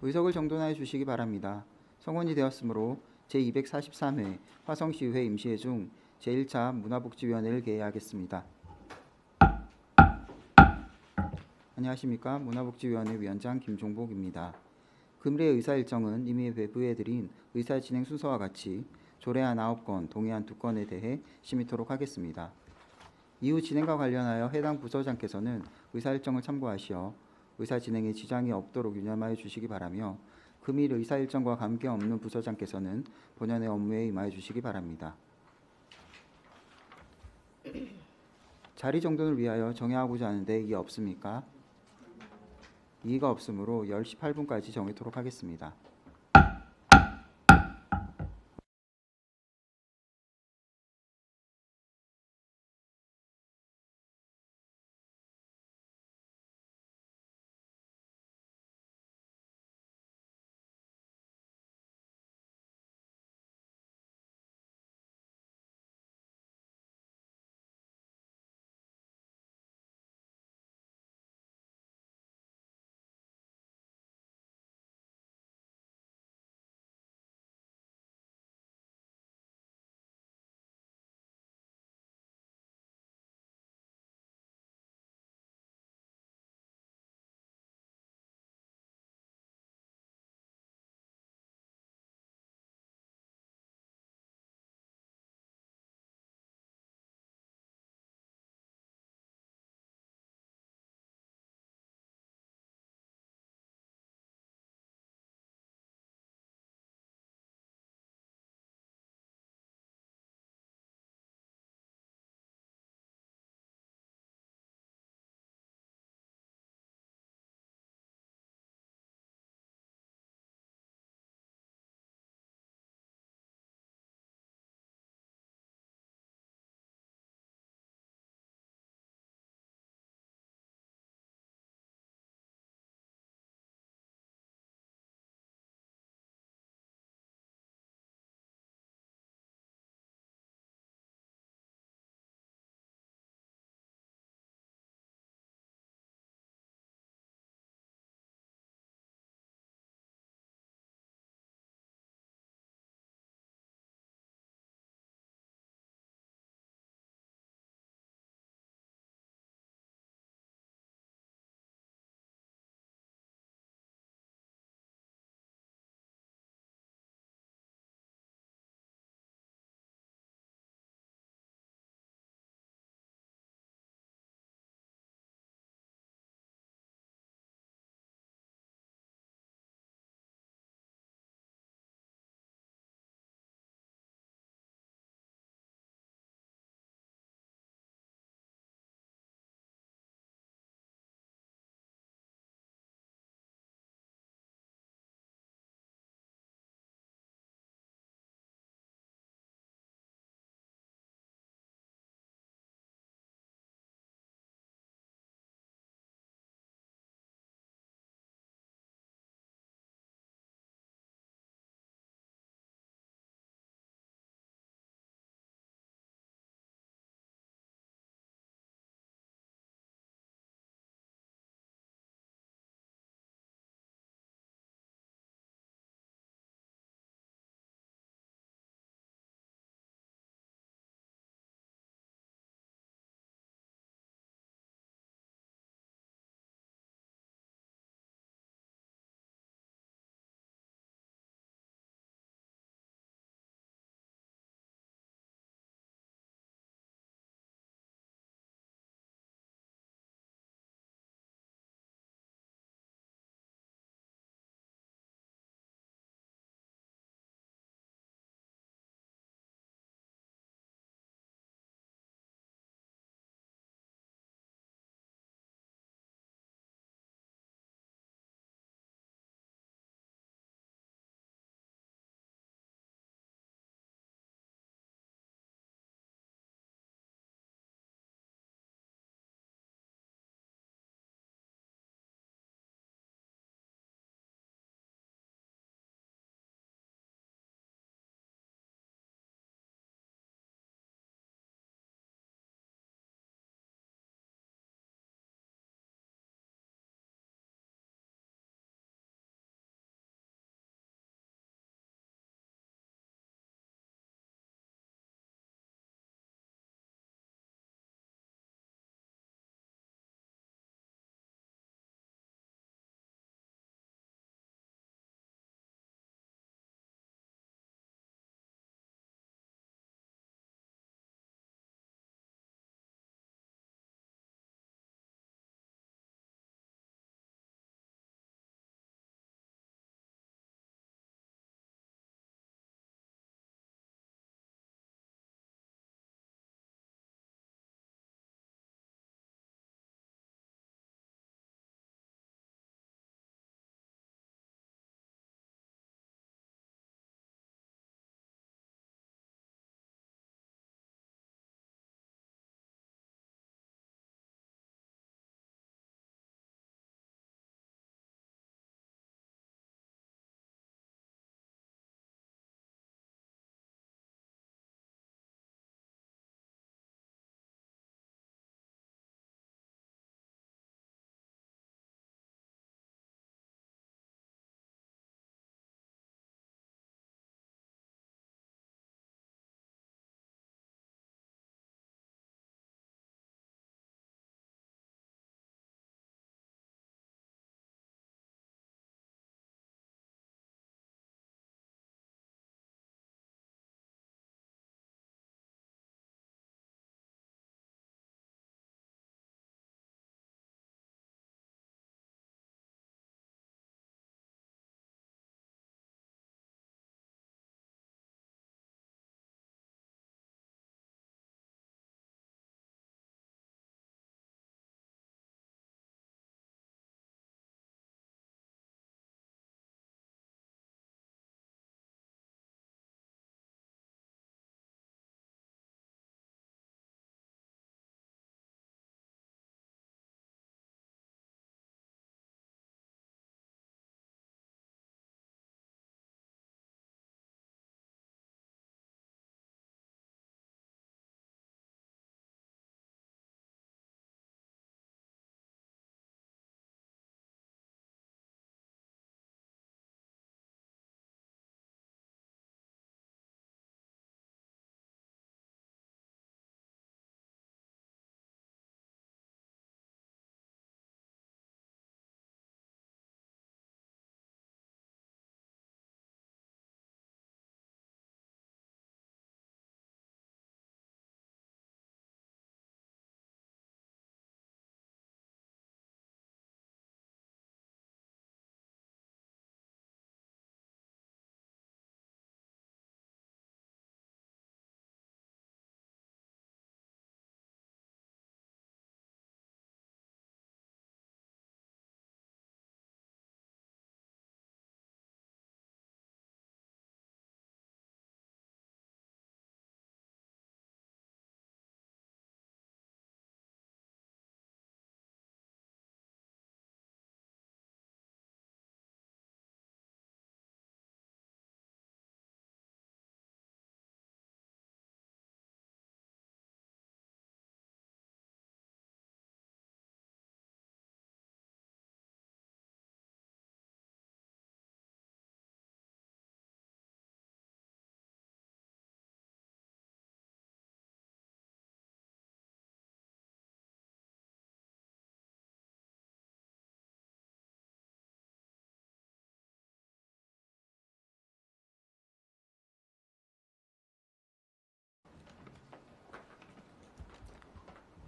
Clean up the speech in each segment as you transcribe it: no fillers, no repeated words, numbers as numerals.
의석을 정돈하여 주시기 바랍니다. 성원이 되었으므로 제243회 화성시의회 임시회 중 제1차 문화복지위원회를 개회하겠습니다. 안녕하십니까. 문화복지위원회 위원장 김종복입니다. 금일의 의사 일정은 이미 배부해드린 의사 진행 순서와 같이 조례안 9건, 동의안 2건에 대해 심의토록 하겠습니다. 이후 진행과 관련하여 해당 부서장께서는 의사 일정을 참고하시어 의사 진행에 지장이 없도록 유념하여 주시기 바라며 금일 의사 일정과 관계없는 부서장께서는 본연의 업무에 임하여 주시기 바랍니다. 자리 정돈을 위하여 정해하고자 하는데 이의 없습니까? 이의가 없으므로 10시 8분까지 정하도록 하겠습니다.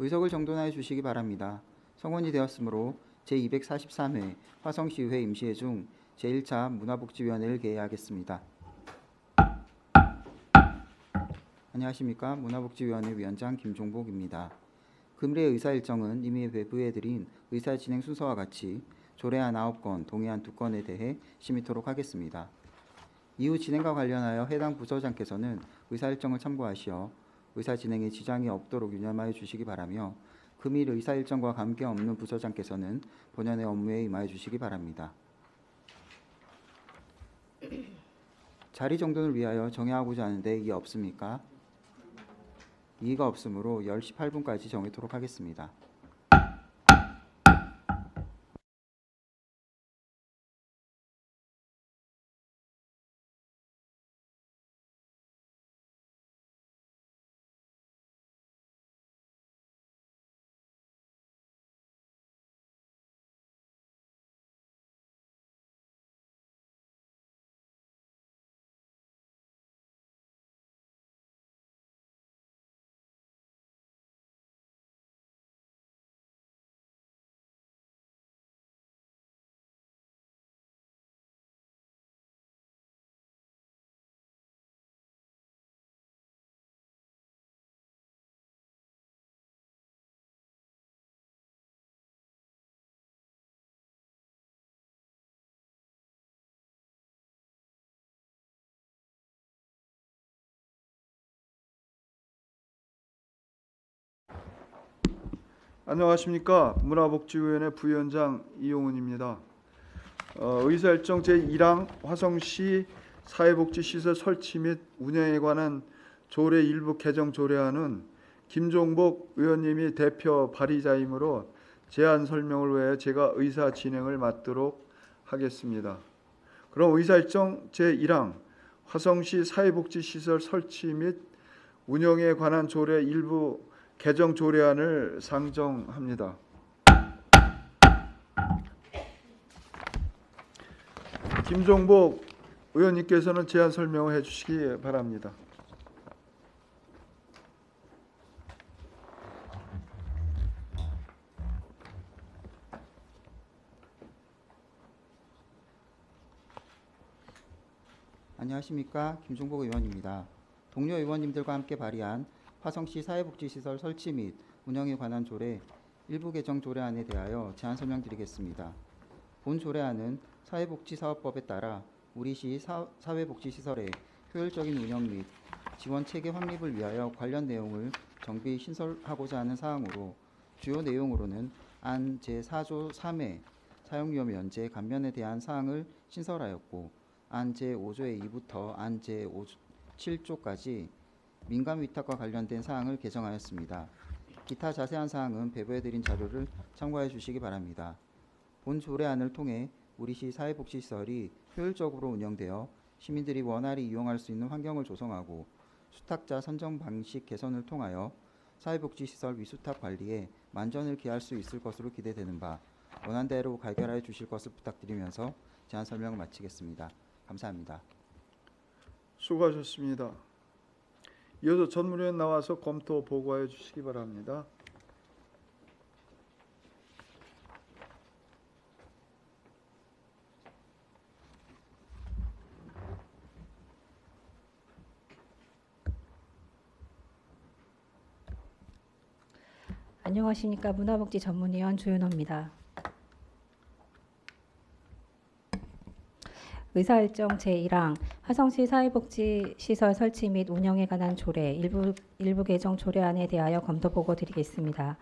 의석을 정돈하여 주시기 바랍니다. 성원이 되었으므로 제243회 화성시의회 임시회 중 제1차 문화복지위원회를 개회하겠습니다. 안녕하십니까. 문화복지위원회 위원장 김종복입니다. 금일의 의사 일정은 이미 배부해드린 의사 진행 순서와 같이 조례안 9건, 동의안 2건에 대해 심의토록 하겠습니다. 이후 진행과 관련하여 해당 부서장께서는 의사 일정을 참고하시어 의사 진행에 지장이 없도록 유념하여 주시기 바라며 금일 의사 일정과 관계없는 부서장께서는 본연의 업무에 임하여 주시기 바랍니다. 자리 정돈을 위하여 정해하고자 하는데 이의 없습니까? 이의가 없으므로 10시 8분까지 정하도록 하겠습니다. 안녕하십니까. 문화복지위원회 부위원장 이용훈입니다. 의사일정 제1항 화성시 사회복지시설 설치 및 운영에 관한 조례 일부 개정 조례안은 김종복 의원님이 대표 발의자이므로 제안 설명을 위해 제가 의사 진행을 맡도록 하겠습니다. 그럼 의사일정 제1항 화성시 사회복지시설 설치 및 운영에 관한 조례 일부 개정 조례안을 상정합니다. 김종복 의원님께서는 제안 설명을 해주시기 바랍니다. 안녕하십니까. 김종복 의원입니다. 동료 의원님들과 함께 발의한 화성시 사회복지시설 설치 및 운영에 관한 조례 일부 개정 조례안에 대하여 제안 설명드리겠습니다. 본 조례안은 사회복지사업법에 따라 우리시 사회복지시설의 효율적인 운영 및 지원 체계 확립을 위하여 관련 내용을 정비 신설하고자 하는 사항으로 주요 내용으로는 안 제4조 3회 사용료 면제 감면에 대한 사항을 신설하였고 안 제5조의 2부터 안 제7조까지 민간 위탁과 관련된 사항을 개정하였습니다. 기타 자세한 사항은 배부해드린 자료를 참고해 주시기 바랍니다. 본 조례안을 통해 우리시 사회복지시설이 효율적으로 운영되어 시민들이 원활히 이용할 수 있는 환경을 조성하고 수탁자 선정 방식 개선을 통하여 사회복지시설 위수탁 관리에 만전을 기할 수 있을 것으로 기대되는 바 원안대로 가결하여 주실 것을 부탁드리면서 제안 설명을 마치겠습니다. 감사합니다. 수고하셨습니다. 이어서 전문위원 나와서 검토 보고해 주시기 바랍니다. 안녕하십니까. 문화복지 전문위원 조윤호입니다. 의사일정 제1항 화성시 사회복지시설 설치 및 운영에 관한 조례 일부 개정 조례안에 대하여 검토 보고 드리겠습니다.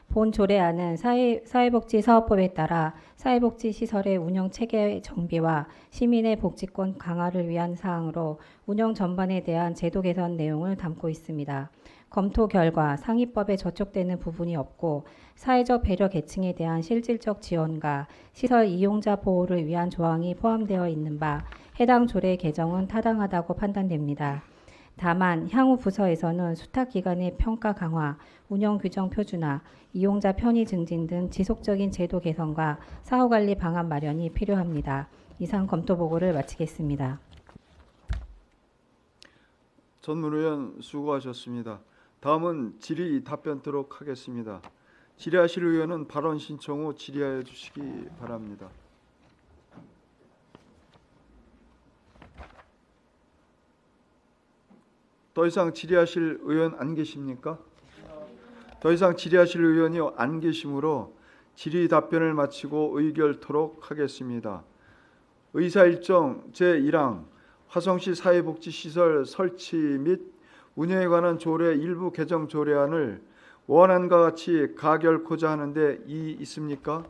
본 조례안은 사회복지사업법에 따라 사회복지시설의 운영 체계 정비와 시민의 복지권 강화를 위한 사항으로 운영 전반에 대한 제도 개선 내용을 담고 있습니다. 검토 결과 상위법에 저촉되는 부분이 없고 사회적 배려 계층에 대한 실질적 지원과 시설 이용자 보호를 위한 조항이 포함되어 있는 바 해당 조례 개정은 타당하다고 판단됩니다. 다만 향후 부서에서는 수탁 기관의 평가 강화, 운영 규정 표준화, 이용자 편의 증진 등 지속적인 제도 개선과 사후관리 방안 마련이 필요합니다. 이상 검토 보고를 마치겠습니다. 전문위원 수고하셨습니다. 다음은 질의 답변토록 하겠습니다. 질의하실 의원은 발언 신청 후 질의하여 주시기 바랍니다. 더 이상 질의하실 의원 안 계십니까? 더 이상 질의하실 의원이 안 계시므로 질의 답변을 마치고 의결토록 하겠습니다. 의사일정 제1항 화성시 사회복지시설 설치 및 운영에 관한 조례 일부 개정 조례안을 원안과 같이 가결코자 하는데 이의 있습니까?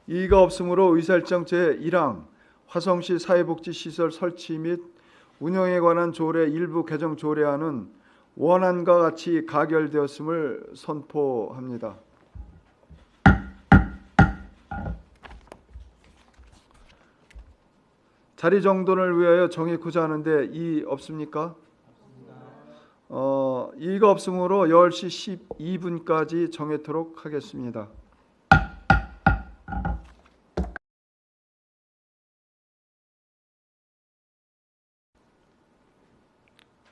이의가 없으므로 의사일정 제1항 화성시 사회복지시설 설치 및 운영에 관한 조례 일부 개정 조례안은 원안과 같이 가결되었음을 선포합니다. 자리 정돈을 위하여 정의코자 하는데 이의 없습니까? 이의가 없으므로 10시 12분까지 정해도록 하겠습니다.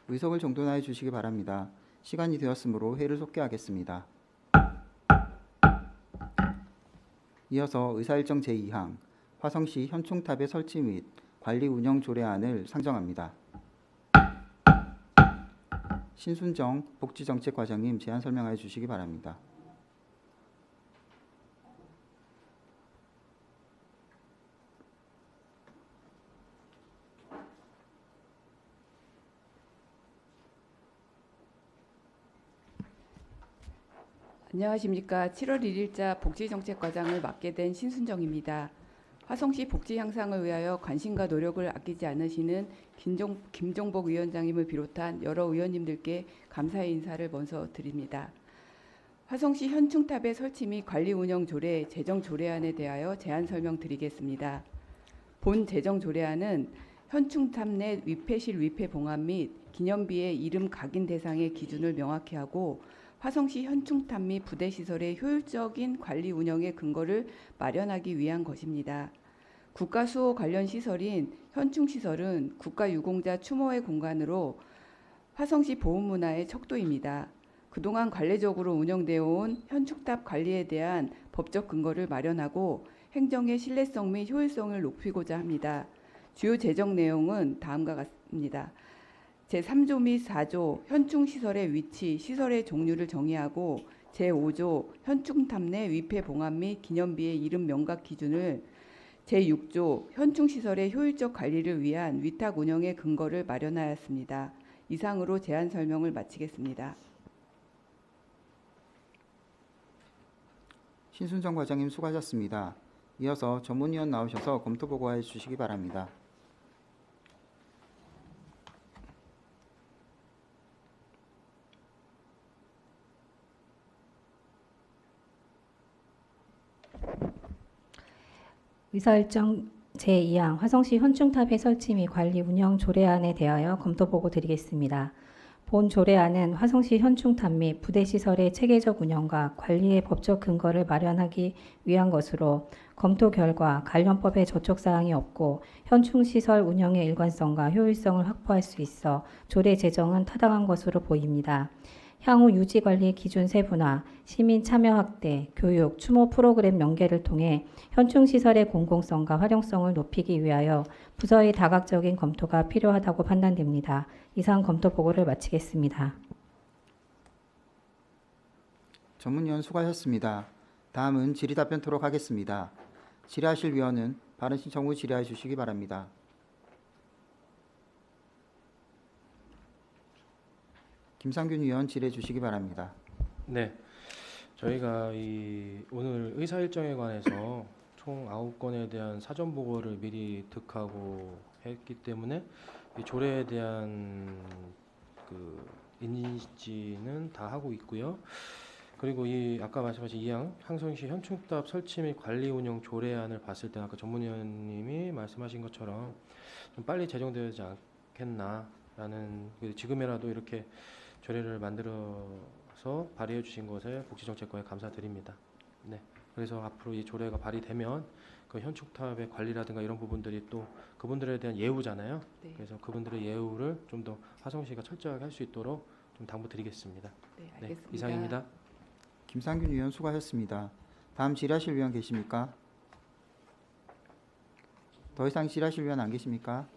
의석을 정돈하여 주시기 바랍니다. 시간이 되었으므로 회를 속개하겠습니다. 이어서 의사일정 제2항 화성시 현충탑의 설치 및 관리 운영 조례안을 상정합니다. 신순정 복지정책과장님 제안 설명하여 주시기 바랍니다. 안녕하십니까. 7월 1일자 복지정책과장을 맡게 된 신순정입니다. 화성시 복지 향상을 위하여 관심과 노력을 아끼지 않으시는 김종복 위원장님을 비롯한 여러 의원님들께 감사의 인사를 먼저 드립니다. 화성시 현충탑의 설치 및 관리 운영 조례 제정 조례안에 대하여 제안 설명드리겠습니다. 본 제정 조례안은 현충탑 내 위패실 위패 봉합 및 기념비의 이름 각인 대상의 기준을 명확히 하고 화성시 현충탑 및 부대시설의 효율적인 관리 운영의 근거를 마련하기 위한 것입니다. 국가수호 관련 시설인 현충시설은 국가유공자 추모의 공간으로 화성시 보훈문화의 척도입니다. 그동안 관례적으로 운영되어 온 현충탑 관리에 대한 법적 근거를 마련하고 행정의 신뢰성 및 효율성을 높이고자 합니다. 주요 제정 내용은 다음과 같습니다. 제3조 및 4조 현충시설의 위치, 시설의 종류를 정의하고 제5조 현충탑 내 위패 봉합 및 기념비의 이름 명각 기준을 제6조 현충시설의 효율적 관리를 위한 위탁 운영의 근거를 마련하였습니다. 이상으로 제안 설명을 마치겠습니다. 신순정 과장님 수고하셨습니다. 이어서 전문위원 나오셔서 검토 보고해 주시기 바랍니다. 의사일정 제2항 화성시 현충탑의 설치 및 관리 운영 조례안에 대하여 검토 보고 드리겠습니다. 본 조례안은 화성시 현충탑 및 부대시설의 체계적 운영과 관리의 법적 근거를 마련하기 위한 것으로 검토 결과 관련법에 저촉사항이 없고 현충시설 운영의 일관성과 효율성을 확보할 수 있어 조례 제정은 타당한 것으로 보입니다. 향후 유지관리 기준 세분화, 시민 참여 확대, 교육, 추모 프로그램 연계를 통해 현충시설의 공공성과 활용성을 높이기 위하여 부서의 다각적인 검토가 필요하다고 판단됩니다. 이상 검토 보고를 마치겠습니다. 전문위원 수고하셨습니다. 다음은 질의답변 토록 하겠습니다. 질의하실 위원은 발언 신청 후 질의해 주시기 바랍니다. 김상균 위원 질의해 주시기 바랍니다. 네, 저희가 오늘 의사 일정에 관해서 총 9건에 대한 사전 보고를 미리 득하고 했기 때문에 이 조례에 대한 그 인지는 다 하고 있고요. 그리고 이 아까 말씀하신 2항 화성시 현충탑 설치 및 관리 운영 조례안을 봤을 때 아까 전문위원님이 말씀하신 것처럼 좀 빨리 제정되지 않겠나라는, 지금이라도 이렇게 조례를 만들어서 발의해 주신 것에 복지정책과에 감사드립니다. 네, 그래서 앞으로 이 조례가 발의되면 그 현충탑의 관리라든가 이런 부분들이 또 그분들에 대한 예우잖아요. 네. 그래서 그분들의 예우를 좀 더 화성시가 철저하게 할 수 있도록 좀 당부드리겠습니다. 네, 네, 알겠습니다. 이상입니다. 김상균 의원 수고하셨습니다. 다음 질의하실 의원 계십니까? 더 이상 질의하실 의원 안 계십니까?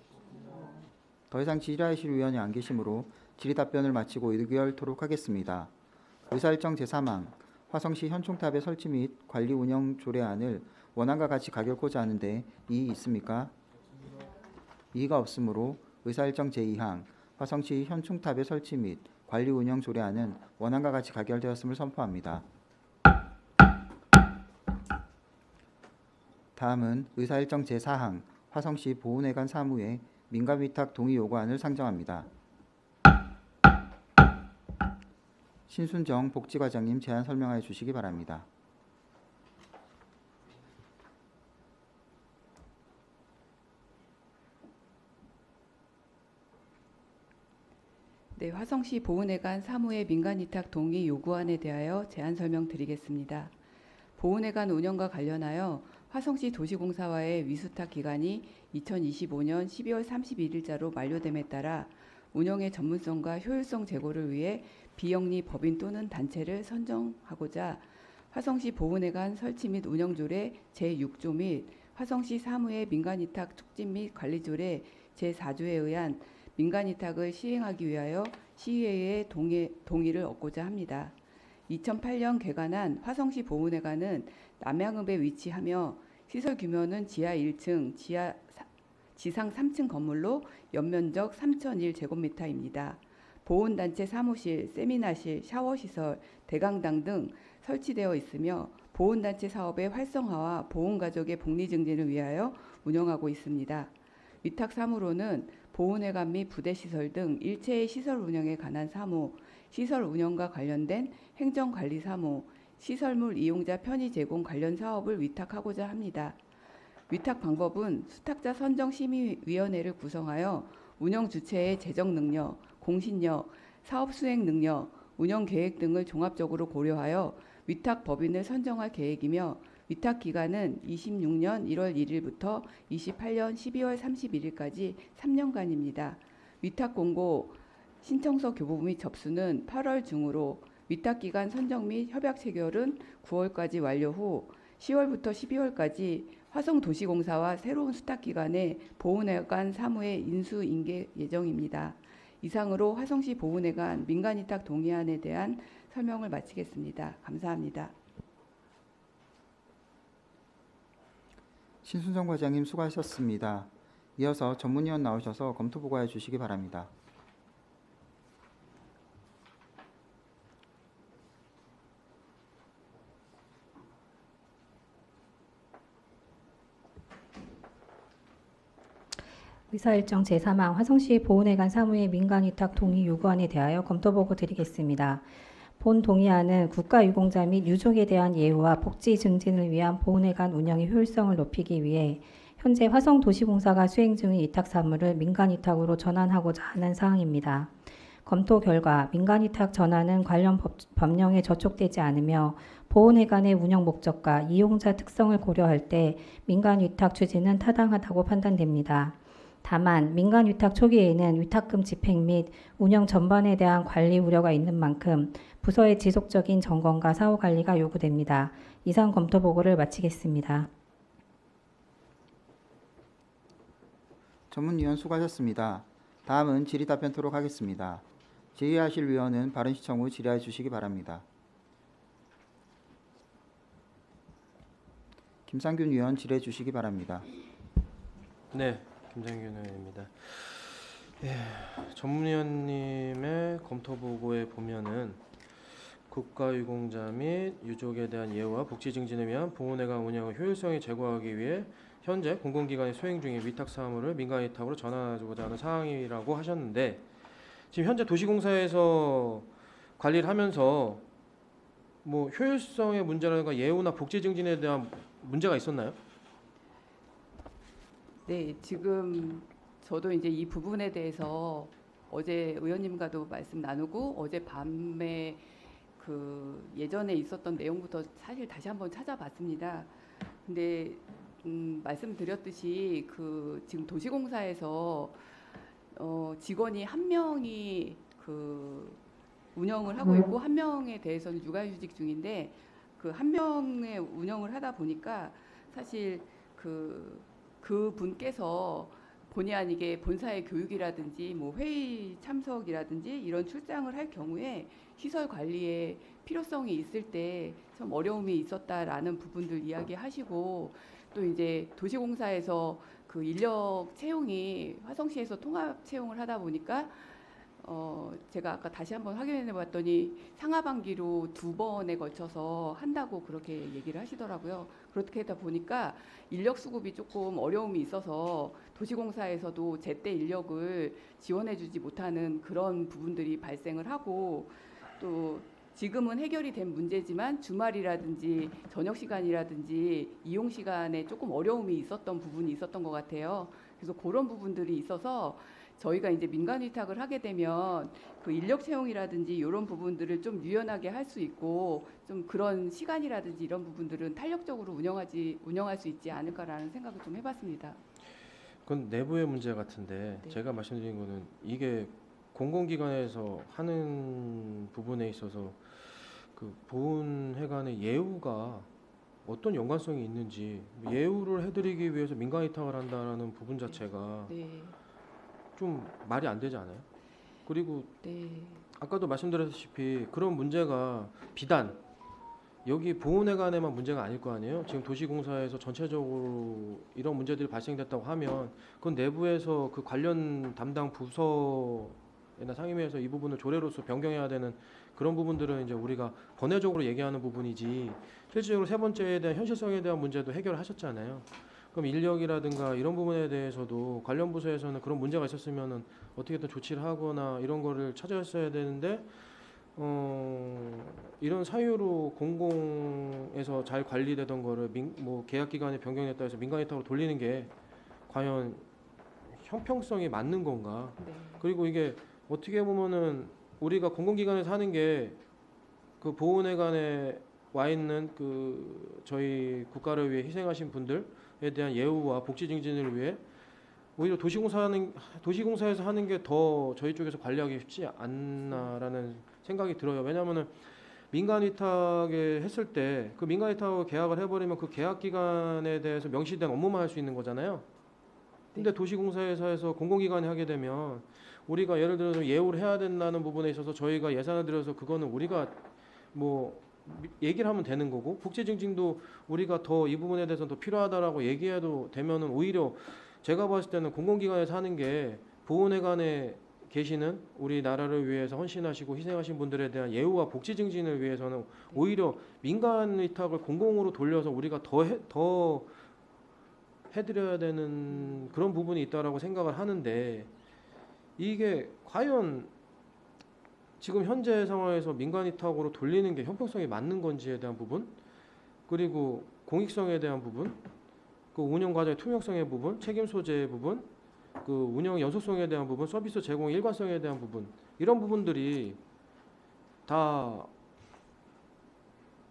더 이상 질의하실 의원이 안 계시므로 질의 답변을 마치고 의결토록 하겠습니다. 의사일정 제3항 화성시 현충탑의 설치 및 관리 운영 조례안을 원안과 같이 가결코자 하는데 이의 있습니까? 이의가 없으므로 의사일정 제2항 화성시 현충탑의 설치 및 관리 운영 조례안은 원안과 같이 가결되었음을 선포합니다. 다음은 의사일정 제4항 화성시 보훈회관 사무의 민간위탁 동의 요구안을 상정합니다. 신순정 복지과장님 제안 설명하여 주시기 바랍니다. 네, 화성시 보훈회관 사무의 민간위탁 동의 요구안에 대하여 제안 설명드리겠습니다. 보훈회관 운영과 관련하여 화성시 도시공사와의 위수탁 기간이 2025년 12월 31일자로 만료됨에 따라 운영의 전문성과 효율성 제고를 위해 비영리 법인 또는 단체를 선정하고자 화성시 보훈회관 설치 및 운영조례 제6조 및 화성시 사무의 민간위탁 촉진 및 관리조례 제4조에 의한 민간위탁을 시행하기 위하여 시의회의 동의를 얻고자 합니다. 2008년 개관한 화성시 보훈회관은 남양읍에 위치하며 시설 규모는 지하 1층, 지상 3층 건물로 연면적 3,001제곱미터입니다. 보훈단체 사무실, 세미나실, 샤워시설, 대강당 등 설치되어 있으며 보훈단체 사업의 활성화와 보훈가족의 복리증진을 위하여 운영하고 있습니다. 위탁 사무로는 보훈회관 및 부대시설 등 일체의 시설 운영에 관한 사무, 시설 운영과 관련된 행정관리 사무, 시설물 이용자 편의 제공 관련 사업을 위탁하고자 합니다. 위탁 방법은 수탁자 선정 심의위원회를 구성하여 운영 주체의 재정 능력, 공신력, 사업 수행 능력, 운영 계획 등을 종합적으로 고려하여 위탁 법인을 선정할 계획이며 위탁 기간은 26년 1월 1일부터 28년 12월 31일까지 3년간입니다. 위탁 공고 신청서 교부 및 접수는 8월 중으로 위탁 기간 선정 및 협약 체결은 9월까지 완료 후 10월부터 12월까지 화성도시공사와 새로운 수탁 기관에 보훈회관 사무에 인수 인계 예정입니다. 이상으로 화성시 보훈회관 민간위탁 동의안에 대한 설명을 마치겠습니다. 감사합니다. 신순정 과장님 수고하셨습니다. 이어서 전문위원 나오셔서 검토 보고해 주시기 바랍니다. 의사일정 제3항 화성시 보훈회관 사무의 민간위탁 동의 요구안에 대하여 검토보고 드리겠습니다. 본 동의안은 국가유공자 및 유족에 대한 예우와 복지 증진을 위한 보훈회관 운영의 효율성을 높이기 위해 현재 화성도시공사가 수행 중인 위탁 사무를 민간위탁으로 전환하고자 하는 사항입니다. 검토 결과 민간위탁 전환은 관련 법령에 저촉되지 않으며 보훈회관의 운영 목적과 이용자 특성을 고려할 때 민간위탁 추진은 타당하다고 판단됩니다. 다만 민간위탁 초기에는 위탁금 집행 및 운영 전반에 대한 관리 우려가 있는 만큼 부서의 지속적인 점검과 사후관리가 요구됩니다. 이상 검토 보고를 마치겠습니다. 전문위원 수고하셨습니다. 다음은 질의 답변토록 하겠습니다. 질의하실 위원은 발언 시청 후 질의해 주시기 바랍니다. 김상균 위원 질의해 주시기 바랍니다. 네, 김상균 의원입니다. 전문위원님의 검토 보고에 보면은 국가유공자 및 유족에 대한 예우와 복지 증진을 위한 보훈회관 운영의 효율성을 제고하기 위해 현재 공공기관이 수행 중인 위탁 사무를 민간위탁으로 전환하고자 하는 사항이라고 하셨는데 지금 현재 도시공사에서 관리를 하면서 뭐 효율성의 문제라든가 예우나 복지 증진에 대한 문제가 있었나요? 네, 지금 저도 이제 이 부분에 대해서 어제 의원님과도 말씀 나누고 어제 밤에 그 예전에 있었던 내용부터 사실 다시 한번 찾아봤습니다. 근데 말씀드렸듯이 그 지금 도시공사에서 직원이 한 명이 그 운영을 하고 있고 한 명에 대해서는 육아휴직 중인데 그 한 명의 운영을 하다 보니까 사실 그 분께서 본의 아니게 본사의 교육이라든지 뭐 회의 참석이라든지 이런 출장을 할 경우에 시설 관리에 필요성이 있을 때 좀 어려움이 있었다라는 부분들 이야기하시고 또 이제 도시공사에서 그 인력 채용이 화성시에서 통합 채용을 하다 보니까 제가 아까 다시 한번 확인해 봤더니 상하반기로 2번에 걸쳐서 한다고 그렇게 얘기를 하시더라고요. 그렇게 하다 보니까 인력 수급이 조금 어려움이 있어서 도시공사에서도 제때 인력을 지원해 주지 못하는 그런 부분들이 발생을 하고 또 지금은 해결이 된 문제지만 주말이라든지 저녁 시간이라든지 이용 시간에 조금 어려움이 있었던 부분이 있었던 것 같아요. 그래서 그런 부분들이 있어서 저희가 이제 민간 위탁을 하게 되면 그 인력 채용이라든지 이런 부분들을 좀 유연하게 할 수 있고 좀 그런 시간이라든지 이런 부분들은 탄력적으로 운영할 수 있지 않을까라는 생각을 좀 해봤습니다. 그건 내부의 문제 같은데 네. 제가 말씀드린 거는 이게 공공기관에서 하는 부분에 있어서 그 보훈회관의 예우가 어떤 연관성이 있는지 예우를 해드리기 위해서 민간 위탁을 한다는 부분 자체가 네, 좀 말이 안 되지 않아요? 그리고 네, 아까도 말씀드렸다시피 그런 문제가 비단 여기 보훈회관에만 문제가 아닐 거 아니에요? 지금 도시공사에서 전체적으로 이런 문제들이 발생됐다고 하면 그건 내부에서 그 관련 담당 부서나 상임위에서 이 부분을 조례로서 변경해야 되는 그런 부분들은 이제 우리가 번외적으로 얘기하는 부분이지 실질적으로 세 번째에 대한 현실성에 대한 문제도 해결하셨잖아요. 그럼 인력이라든가 이런 부분에 대해서도 관련 부서에서는 그런 문제가 있었으면은 어떻게든 조치를 하거나 이런 거를 찾아냈어야 되는데 이런 사유로 공공에서 잘 관리되던 거를 뭐 계약 기간이 변경됐다 해서 민간 위탁으로 돌리는 게 과연 형평성이 맞는 건가? 네. 그리고 이게 어떻게 보면은 우리가 공공기관에서 하는 게 그 보훈회관에 와 있는 그 저희 국가를 위해 희생하신 분들에 대한 예우와 복지 증진을 위해 오히려 도시공사에서 하는 게 더 저희 쪽에서 관리하기 쉽지 않나라는 생각이 들어요. 왜냐하면은 민간 위탁에 했을 때 그 민간 위탁하고 계약을 해버리면 그 계약 기간에 대해서 명시된 업무만 할 수 있는 거잖아요. 근데 도시공사에서 해서 공공기관이 하게 되면 우리가 예를 들어서 예우를 해야 된다는 부분에 있어서 저희가 예산을 들여서 그거는 우리가 뭐 얘기를 하면 되는 거고 복지 증진도 우리가 더 이 부분에 대해서 더 필요하다라고 얘기해도 되면은 오히려 제가 봤을 때는 공공기관에서 하는 게 보훈회관에 계시는 우리나라를 위해서 헌신하시고 희생하신 분들에 대한 예우와 복지 증진을 위해서는 오히려 민간 위탁을 공공으로 돌려서 우리가 더 해드려야 되는 그런 부분이 있다라고 생각을 하는데 이게 과연 지금 현재 상황에서 민간 위탁으로 돌리는 게 형평성이 맞는 건지에 대한 부분 그리고 공익성에 대한 부분 그 운영 과정의 투명성의 부분 책임 소재의 부분 그 운영 연속성에 대한 부분 서비스 제공 일관성에 대한 부분 이런 부분들이 다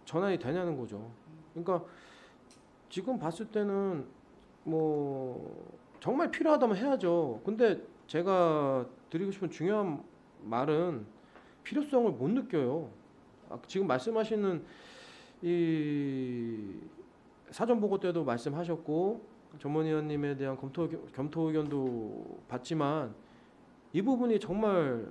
전환이 되냐는 거죠. 그러니까 지금 봤을 때는 뭐 정말 필요하다면 해야죠. 근데 제가 드리고 싶은 중요한 말은 필요성을 못 느껴요. 지금 말씀하시는 이 사전 보고 때도 말씀하셨고 전문위원님에 대한 검토 의견도 받지만 이 부분이 정말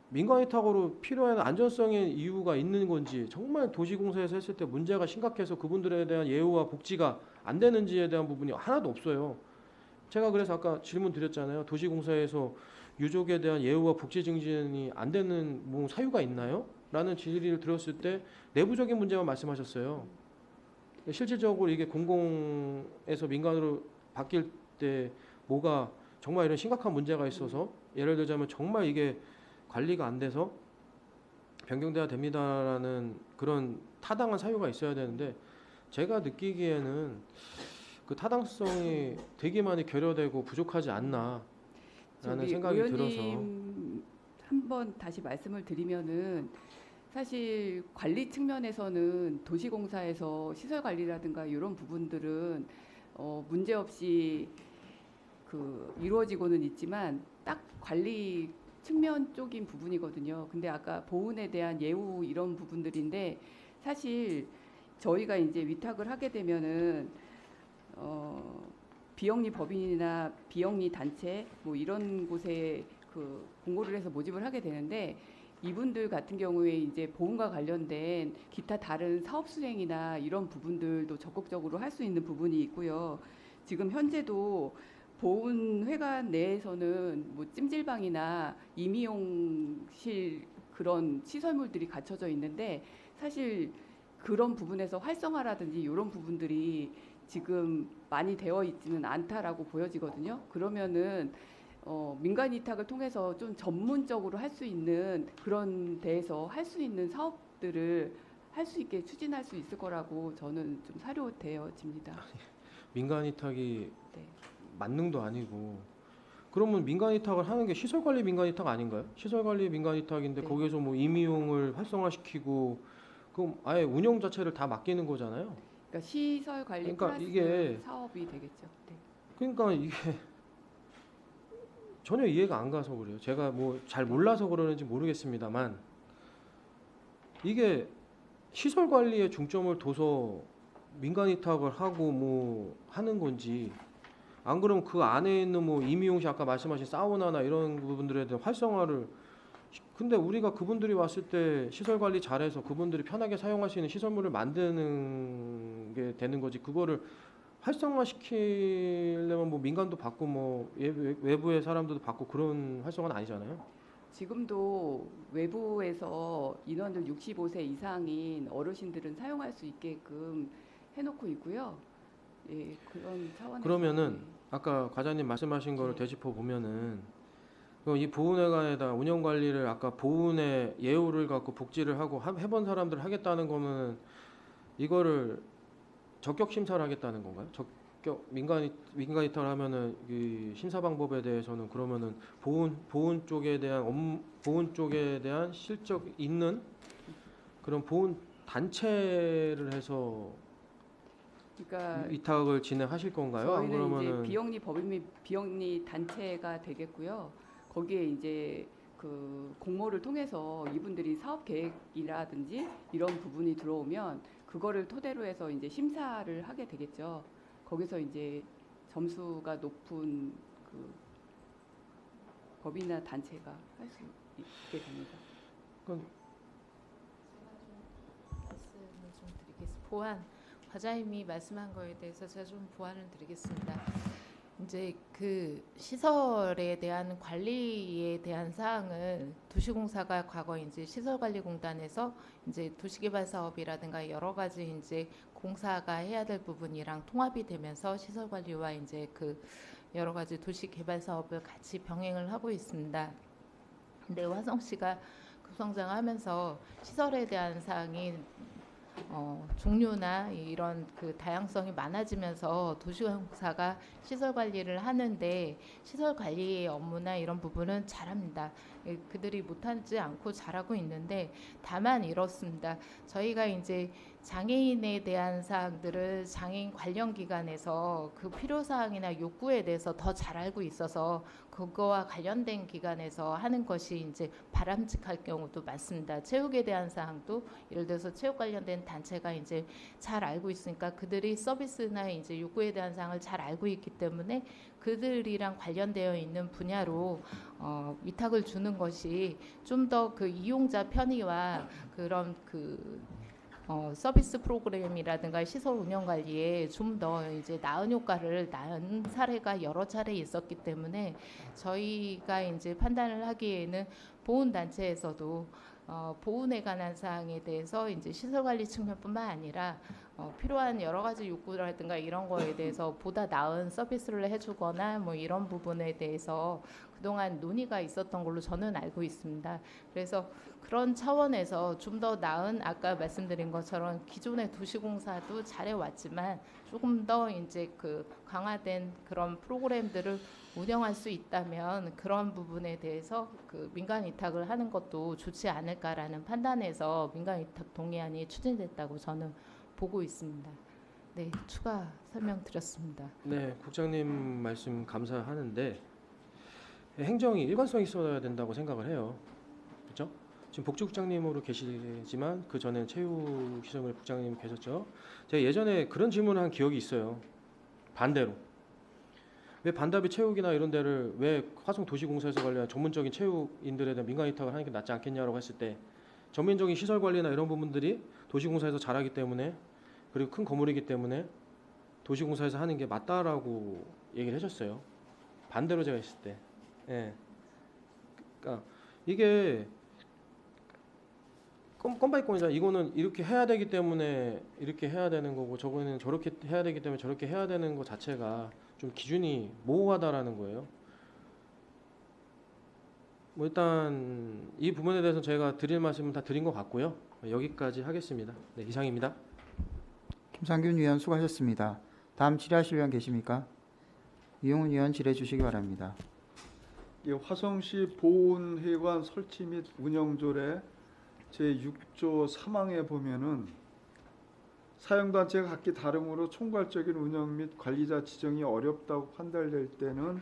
민간 위탁으로 필요한 안전성의 이유가 있는 건지 정말 도시공사에서 했을 때 문제가 심각해서 그분들에 대한 예우와 복지가 안 되는지에 대한 부분이 하나도 없어요. 제가 그래서 아까 질문 드렸잖아요. 도시공사에서 유족에 대한 예우와 복지 증진이 안 되는 뭐 사유가 있나요? 라는 질의를 들었을 때 내부적인 문제만 말씀하셨어요. 실질적으로 이게 공공에서 민간으로 바뀔 때 뭐가 정말 이런 심각한 문제가 있어서 예를 들자면 정말 이게 관리가 안 돼서 변경돼야 됩니다라는 그런 타당한 사유가 있어야 되는데 제가 느끼기에는 그 타당성이 되게 많이 결여되고 부족하지 않나라는 생각이 들어서 의원님 한번 다시 말씀을 드리면은 사실 관리 측면에서는 도시공사에서 시설 관리라든가 이런 부분들은 문제 없이 이루어지고는 있지만 딱 관리 측면 쪽인 부분이거든요. 근데 아까 보훈에 대한 예우 이런 부분들인데 사실 저희가 이제 위탁을 하게 되면은 비영리 법인이나 비영리 단체 뭐 이런 곳에 공고를 해서 모집을 하게 되는데 이분들 같은 경우에 이제 보훈과 관련된 기타 다른 사업 수행이나 이런 부분들도 적극적으로 할 수 있는 부분이 있고요. 지금 현재도 보훈회관 내에서는 뭐 찜질방이나 임의용실 그런 시설물들이 갖춰져 있는데 사실 그런 부분에서 활성화라든지 이런 부분들이 지금 많이 되어 있지는 않다라고 보여지거든요. 그러면은 민간 위탁을 통해서 좀 전문적으로 할 수 있는 그런 데에서 할 수 있는 사업들을 할 수 있게 추진할 수 있을 거라고 저는 좀 사료되어집니다. 민간 위탁이 네. 만능도 아니고 그러면 민간 위탁을 하는 게 시설 관리 민간 위탁 아닌가요? 시설 관리 민간 위탁인데 네. 거기에서 뭐 임의용을 활성화시키고 그럼 아예 운영 자체를 다 맡기는 거잖아요. 그러니까 시설 관리 그러니까 플러스 이게- 사업이 되겠죠. 네. 그러니까 이게 전혀 이해가 안 가서 그래요. 제가 뭐 잘 몰라서 그러는지 모르겠습니다만 이게 시설 관리에 중점을 둬서 민간 위탁을 하고 뭐 하는 건지 안 그러면 그 안에 있는 뭐 임의용실 아까 말씀하신 사우나나 이런 부분들에 대한 활성화를 근데 우리가 그분들이 왔을 때 시설 관리 잘해서 그분들이 편하게 사용할 수 있는 시설물을 만드는 게 되는 거지 그거를 활성화시키려면 뭐 민간도 받고 뭐 외부의 사람들도 받고 그런 활성화는 아니잖아요. 지금도 외부에서 인원들 65세 이상인 어르신들은 사용할 수 있게끔 해놓고 있고요. 예, 그런 차원에서 그러면은 아까 과장님 말씀하신 거를 되짚어 보면은 그럼 이 보훈회관에다 운영 관리를 아까 보훈의 예우를 갖고 복지를 하고 해본 사람들 하겠다는 거는 이거를 적격 심사를 하겠다는 건가요? 적격 민간 위탁을 하면은 이 심사 방법에 대해서는 그러면은 보훈 쪽에 대한 보훈 쪽에 대한 실적 있는 그런 보훈 단체를 해서 그러니까 위탁을 진행하실 건가요? 안 저희는 그러면은 이제 비영리 법인 및 비영리 단체가 되겠고요. 거기에 이제 공모를 통해서 이분들이 사업 계획이라든지 이런 부분이 들어오면 그거를 토대로 해서 이제 심사를 하게 되겠죠. 거기서 이제 점수가 높은 법인이나 단체가 할 수 있게 됩니다. 말씀을 좀 드리겠습니다. 과장님이 말씀한 거에 대해서 제가 좀 보완을 드리겠습니다. 이제 그 시설에 대한 관리에 대한 사항은 도시공사가 과거 이제 시설관리공단에서 이제 도시개발 사업이라든가 여러 가지 이제 공사가 해야 될 부분이랑 통합이 되면서 시설관리와 이제 그 여러 가지 도시개발 사업을 같이 병행을 하고 있습니다. 근데 화성시가 급성장하면서 시설에 대한 사항이 종류나 이런 그 다양성이 많아지면서 도시공사가 시설 관리를 하는데 시설 관리의 업무나 이런 부분은 잘합니다. 그들이 못하지 않고 잘하고 있는데 다만 이렇습니다. 저희가 이제 장애인에 대한 사항들을 장애인 관련 기관에서 그 필요 사항이나 욕구에 대해서 더 잘 알고 있어서 그거와 관련된 기관에서 하는 것이 이제 바람직할 경우도 많습니다. 체육에 대한 사항도 예를 들어서 체육 관련된 단체가 이제 잘 알고 있으니까 그들이 서비스나 이제 욕구에 대한 사항을 잘 알고 있기 때문에 그들이랑 관련되어 있는 분야로 위탁을 주는 것이 좀 더 그 이용자 편의와 그런 서비스 프로그램이라든가 시설 운영 관리에 좀 더 이제 나은 효과를 낳은 사례가 여러 차례 있었기 때문에 저희가 이제 판단을 하기에는 보훈 단체에서도 보훈에 관한 사항에 대해서 이제 시설 관리 측면뿐만 아니라 필요한 여러 가지 욕구라든가 이런 거에 대해서 보다 나은 서비스를 해주거나 뭐 이런 부분에 대해서 그동안 논의가 있었던 걸로 저는 알고 있습니다. 그래서 그런 차원에서 좀 더 나은 아까 말씀드린 것처럼 기존의 도시공사도 잘해왔지만 조금 더 이제 그 강화된 그런 프로그램들을 운영할 수 있다면 그런 부분에 대해서 그 민간 위탁을 하는 것도 좋지 않을까라는 판단에서 민간 위탁 동의안이 추진됐다고 저는 보고 있습니다. 네, 추가 설명드렸습니다. 네, 국장님 말씀 감사하는데 행정이 일관성이 있어야 된다고 생각을 해요. 그렇죠? 지금 복지국장님으로 계시지만 그 전에 체육시설물 국장님 계셨죠. 제가 예전에 그런 질문을 한 기억이 있어요. 반대로 왜 반답이 체육이나 이런 데를 왜 화성도시공사에서 관리한 전문적인 체육인들에 대한 민간 위탁을 하는 게 낫지 않겠냐라고 했을 때 전면적인 시설 관리나 이런 부분들이 도시공사에서 잘하기 때문에 그리고 큰 건물이기 때문에 도시공사에서 하는 게 맞다라고 얘기를 해줬어요. 반대로 제가 했을 때. 예. 그러니까 이게 건바이건이잖아. 이거는 이렇게 해야 되기 때문에 이렇게 해야 되는 거고 저거는 저렇게 해야 되기 때문에 저렇게 해야 되는 것 자체가 좀 기준이 모호하다라는 거예요. 뭐 일단 이 부분에 대해서 제가 드릴 말씀은 다 드린 것 같고요. 여기까지 하겠습니다. 네, 이상입니다. 김상균 위원 수고하셨습니다. 다음 질의하실 위원 계십니까? 이용훈 위원 질의해 주시기 바랍니다. 이 화성시 보훈회관 설치 및 운영조례 제6조 3항에 보면은 사용단체가 각기 다름으로 총괄적인 운영 및 관리자 지정이 어렵다고 판단될 때는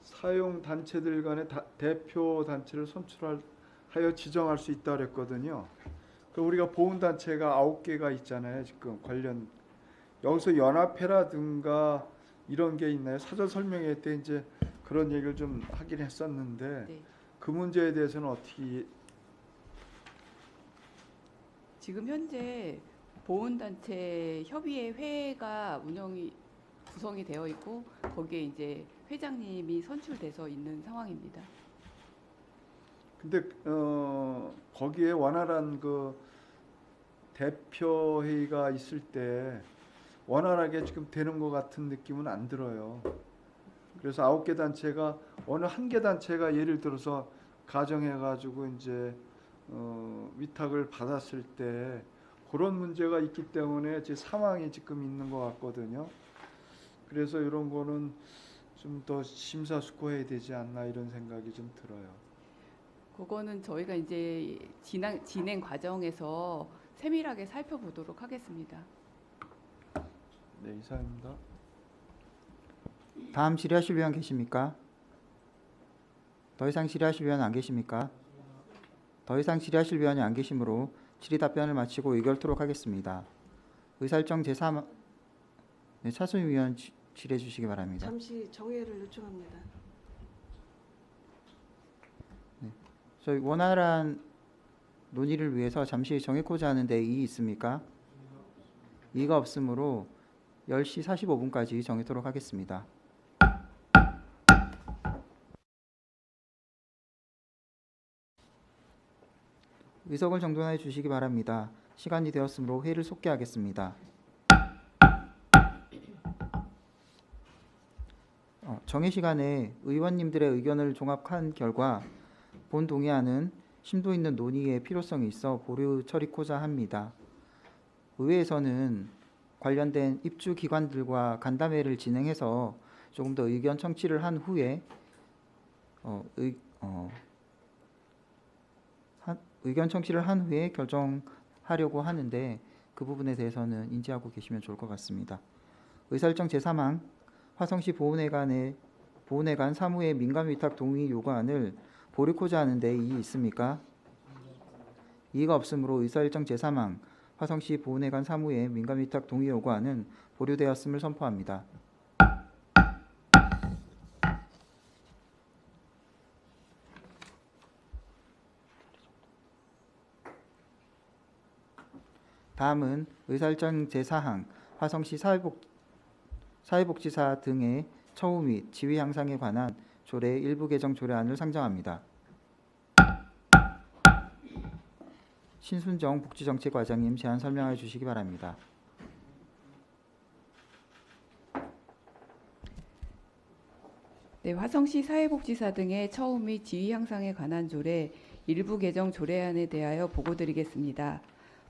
사용단체들 간의 대표 단체를 선출하여 지정할 수 있다 그랬거든요. 그 우리가 보훈단체가 9개가 있잖아요. 지금 관련 여기서 연합회라든가 이런 게 있나요? 사전 설명회 때 이제 그런 얘기를 좀 하긴 했었는데 네. 그 문제에 대해서는 어떻게 지금 현재 보훈단체 협의회 회가 구성이 되어 있고 거기에 이제 회장님이 선출돼서 있는 상황입니다. 근데 거기에 원활한 그 대표 회의가 있을 때 원활하게 지금 되는 것 같은 느낌은 안 들어요. 그래서 9개 단체가 어느 한 개 단체가 예를 들어서 가정해가지고 이제 위탁을 받았을 때 그런 문제가 있기 때문에 제 상황이 지금 있는 것 같거든요. 그래서 이런 거는 좀 더 심사숙고해야 되지 않나 이런 생각이 좀 들어요. 그거는 저희가 이제 진행 과정에서 세밀하게 살펴보도록 하겠습니다. 네, 이상입니다. 다음 질의하실 위원 계십니까? 더 이상 질의하실 위원 안 계십니까? 더 이상 질의하실 위원이 안 계시므로 질의 답변을 마치고 의결토록 하겠습니다. 의사일정 제3 네, 차순위 위원 질의해 주시기 바랍니다. 잠시 정회를 요청합니다. 저희 원활한 논의를 위해서 잠시 정해코자 하는데 이의 있습니까? 이의가 없으므로 10시 45분까지 정해도록 하겠습니다. 의석을 정돈해 주시기 바랍니다. 시간이 되었으므로 회의를 속개하겠습니다. 정해 시간에 의원님들의 의견을 종합한 결과 본 동의안은 심도 있는 논의의 필요성이 있어 보류 처리코자 합니다. 의회에서는 관련된 입주 기관들과 간담회를 진행해서 조금 더 의견 청취를 한 후에 의견 청취를 한 후에 결정하려고 하는데 그 부분에 대해서는 인지하고 계시면 좋을 것 같습니다. 의사일정 제3항 화성시 보훈회관 사무의 민간위탁 동의 요구안을 보류코자 하는데 이의 있습니까? 이의가 없으므로 의사일정 제3항 화성시 보훈회관 사무의 민간위탁 동의 요구안은 보류되었음을 선포합니다. 다음은 의사일정 제4항 화성시 사회복지사 등의 처우 및 지위 향상에 관한 조례 일부 개정 조례안을 상정합니다. 신순정 복지정책과장님 제안 설명해 주시기 바랍니다. 네, 화성시 사회복지사 등의 처우 및 지위 향상에 관한 조례 일부 개정 조례안에 대하여 보고드리겠습니다.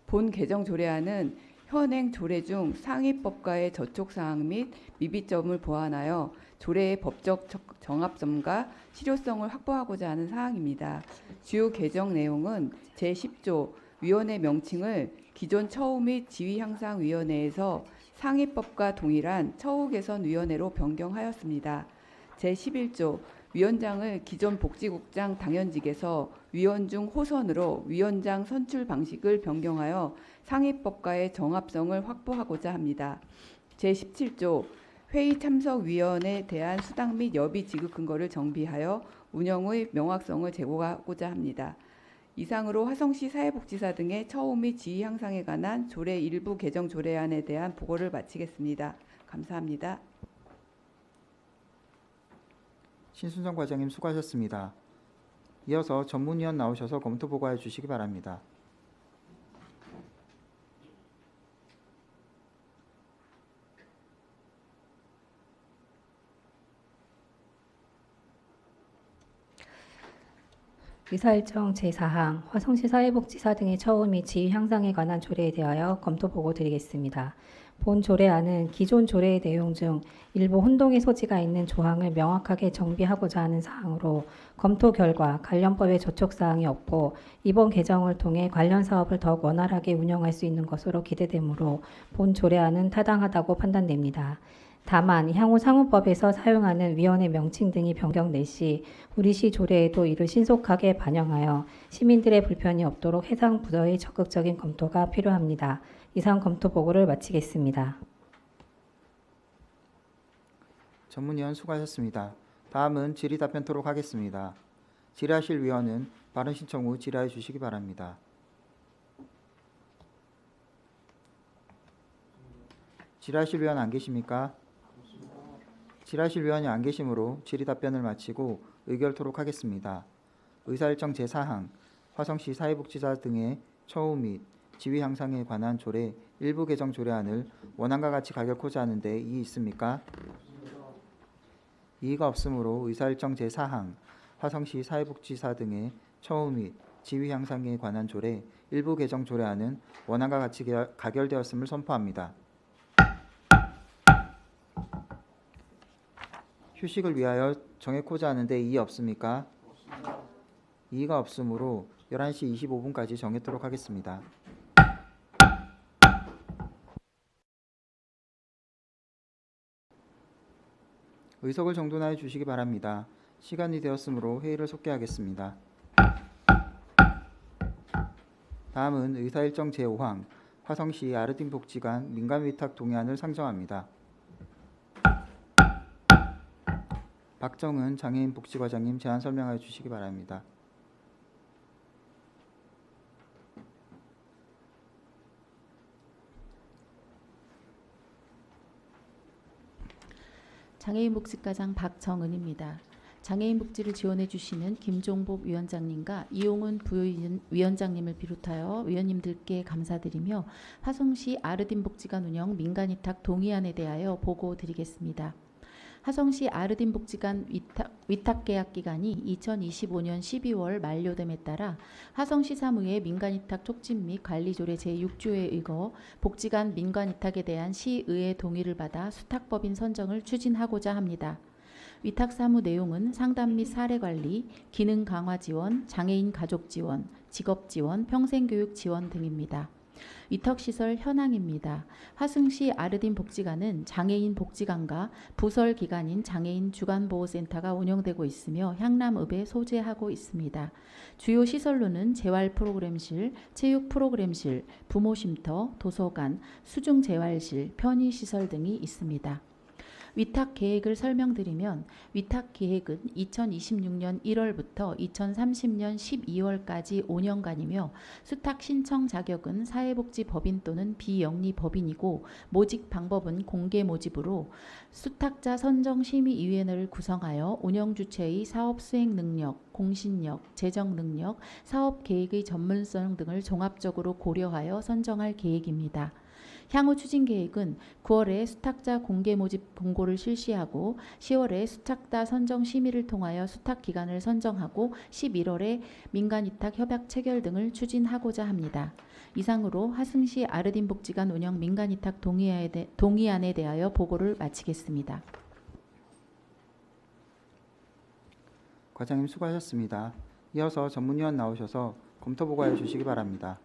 본 개정 조례안은 현행 조례 중 상위법과의 저촉사항 및 미비점을 보완하여 조례의 법적 정합성과 실효성을 확보하고자 하는 사항입니다. 주요 개정 내용은 제10조 위원회 명칭을 기존 처우 및 지위 향상 위원회에서 상위법과 동일한 처우 개선 위원회로 변경하였습니다. 제11조 위원장을 기존 복지국장 당연직에서 위원 중 호선으로 위원장 선출 방식을 변경하여 상위법과의 정합성을 확보하고자 합니다. 제17조 회의 참석위원에 대한 수당 및 여비 지급 근거를 정비하여 운영의 명확성을 제고하고자 합니다. 이상으로 화성시 사회복지사 등의 처우 및 지위 향상에 관한 조례 일부 개정 조례안에 대한 보고를 마치겠습니다. 감사합니다. 신순정 과장님 수고하셨습니다. 이어서 전문위원 나오셔서 검토 보고해 주시기 바랍니다. 의사일정 제4항 화성시 사회복지사 등의 처우 및 지위 향상에 관한 조례에 대하여 검토 보고 드리겠습니다. 본 조례안은 기존 조례의 내용 중 일부 혼동의 소지가 있는 조항을 명확하게 정비하고자 하는 사항으로 검토 결과 관련법에 저촉사항이 없고 이번 개정을 통해 관련 사업을 더욱 원활하게 운영할 수 있는 것으로 기대되므로 본 조례안은 타당하다고 판단됩니다. 다만 향후 상호법에서 사용하는 위원회 명칭 등이 변경될 시 우리 시 조례에도 이를 신속하게 반영하여 시민들의 불편이 없도록 해당 부서의 적극적인 검토가 필요합니다. 이상 검토 보고를 마치겠습니다. 전문위원 수고하셨습니다. 다음은 질의 답변 토록 하겠습니다. 질의하실 위원은 발언 신청 후 질의해 주시기 바랍니다. 질의하실 위원 안 계십니까? 질의하실 위원이 안 계시므로 질의 답변을 마치고 의결 토록하겠습니다. 의사일정 제4항 화성시 사회복지사 등의 처우 및 지위 향상에 관한 조례 일부 개정 조례안을 원안과 같이 가결코자 하는데 이의 있습니까? 이의가 없으므로 의사일정 제4항 화성시 사회복지사 등의 처우 및 지위 향상에 관한 조례 일부 개정 조례안은 원안과 같이 가결되었음을 선포합니다. 휴식을 위하여 정해코자 하는데 이의 없습니까? 이의가 없으므로 11시 25분까지 정해도록 하겠습니다. 의석을 정돈하여 주시기 바랍니다. 시간이 되었으므로 회의를 속개하겠습니다. 다음은 의사일정 제5항 화성시 아르딘 복지관 민간위탁 동의안을 상정합니다. 박정은 장애인 복지과장님 제안 설명하여 주시기 바랍니다. 장애인 복지과장 박정은입니다. 장애인 복지를 지원해 주시는 김종복 위원장님과 이용훈 부위원장님을 비롯하여 위원님들께 감사드리며 화성시 아르딘 복지관 운영 민간위탁 동의안에 대하여 보고 드리겠습니다. 화성시 아르딘 복지관 위탁 계약 기간이 2025년 12월 만료됨에 따라 화성시 사무의 민간위탁 촉진 및 관리조례 제6조에 의거 복지관 민간위탁에 대한 시의회 동의를 받아 수탁법인 선정을 추진하고자 합니다. 위탁 사무 내용은 상담 및 사례 관리, 기능 강화 지원, 장애인 가족 지원, 직업 지원, 평생교육 지원 등입니다. 위탁시설 현황입니다. 화성시 아르딘 복지관은 장애인 복지관과 부설 기관인 장애인 주간보호센터가 운영되고 있으며 향남읍에 소재하고 있습니다. 주요 시설로는 재활 프로그램실, 체육 프로그램실, 부모 쉼터, 도서관, 수중 재활실, 편의시설 등이 있습니다. 위탁 계획을 설명드리면 위탁 계획은 2026년 1월부터 2030년 12월까지 5년간이며 수탁 신청 자격은 사회복지법인 또는 비영리법인이고 모집 방법은 공개 모집으로 수탁자 선정심의위원회를 구성하여 운영주체의 사업 수행 능력, 공신력, 재정 능력, 사업 계획의 전문성 등을 종합적으로 고려하여 선정할 계획입니다. 향후 추진 계획은 9월에 수탁자 공개 모집 공고를 실시하고 10월에 수탁자 선정 심의를 통하여 수탁 기간을 선정하고 11월에 민간 위탁 협약 체결 등을 추진하고자 합니다. 이상으로 화성시 아르딘 복지관 운영 민간 위탁 동의안에 대하여 보고를 마치겠습니다. 과장님 수고하셨습니다. 이어서 전문위원 나오셔서 검토 보고해 주시기 바랍니다.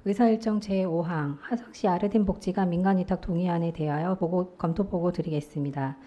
의사일정 제5항 화성시 아르딘 복지관 민간위탁 동의안에 대하여 검토 보고 드리겠습니다.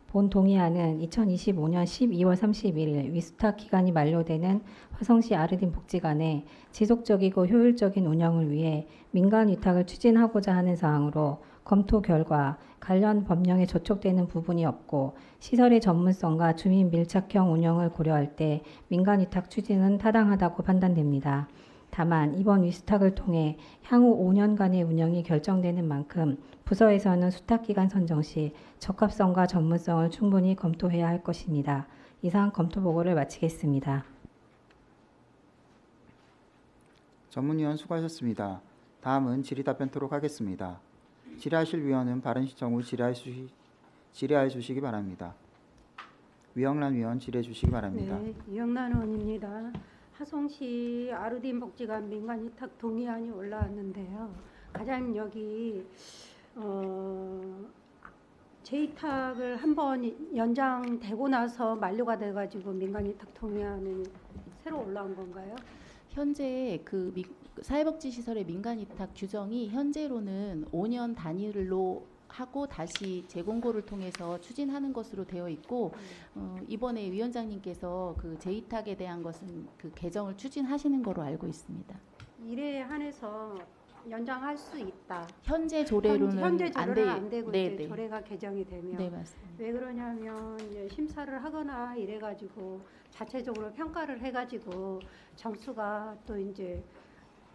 본 동의안은 2025년 12월 31일 위수탁 기간이 만료되는 화성시 아르딘 복지관의 지속적이고 효율적인 운영을 위해 민간 위탁을 추진하고자 하는 사항으로 검토 결과 관련 법령에 저촉되는 부분이 없고 시설의 전문성과 주민 밀착형 운영을 고려할 때 민간 위탁 추진은 타당하다고 판단됩니다. 다만 이번 위수탁을 통해 향후 5년간의 운영이 결정되는 만큼 부서에서는 수탁기간 선정 시 적합성과 전문성을 충분히 검토해야 할 것입니다. 이상 검토 보고를 마치겠습니다. 전문위원 수고하셨습니다. 다음은 질의답변 토록 하겠습니다. 질의하실 위원은 발언 시청 후 질의하여 주시기 바랍니다. 위영란 위원 질의해 주시기 바랍니다. 네, 위영란 의원입니다. 화성시 아르딘 복지관 민간 위탁 동의안이 올라왔는데요. 과장님 여기 재위탁을 한번 연장되고 나서 만료가 돼가지고 민간 위탁 동의안이 새로 올라온 건가요? 현재 그 사회복지시설의 민간 위탁 규정이 현재로는 5년 단위로 하고 다시 재공고를 통해서 추진하는 것으로 되어 있고 이번에 위원장님께서 그 재위탁에 대한 것은 그 개정을 추진하시는 거로 알고 있습니다. 이래 한해서 연장할 수 있다. 현재 조례로는 현재 조례는 안 되고 네, 이제 네. 조례가 개정이 되면 네, 맞습니다. 왜 그러냐면 이제 심사를 하거나 이래가지고 자체적으로 평가를 해가지고 점수가 또 이제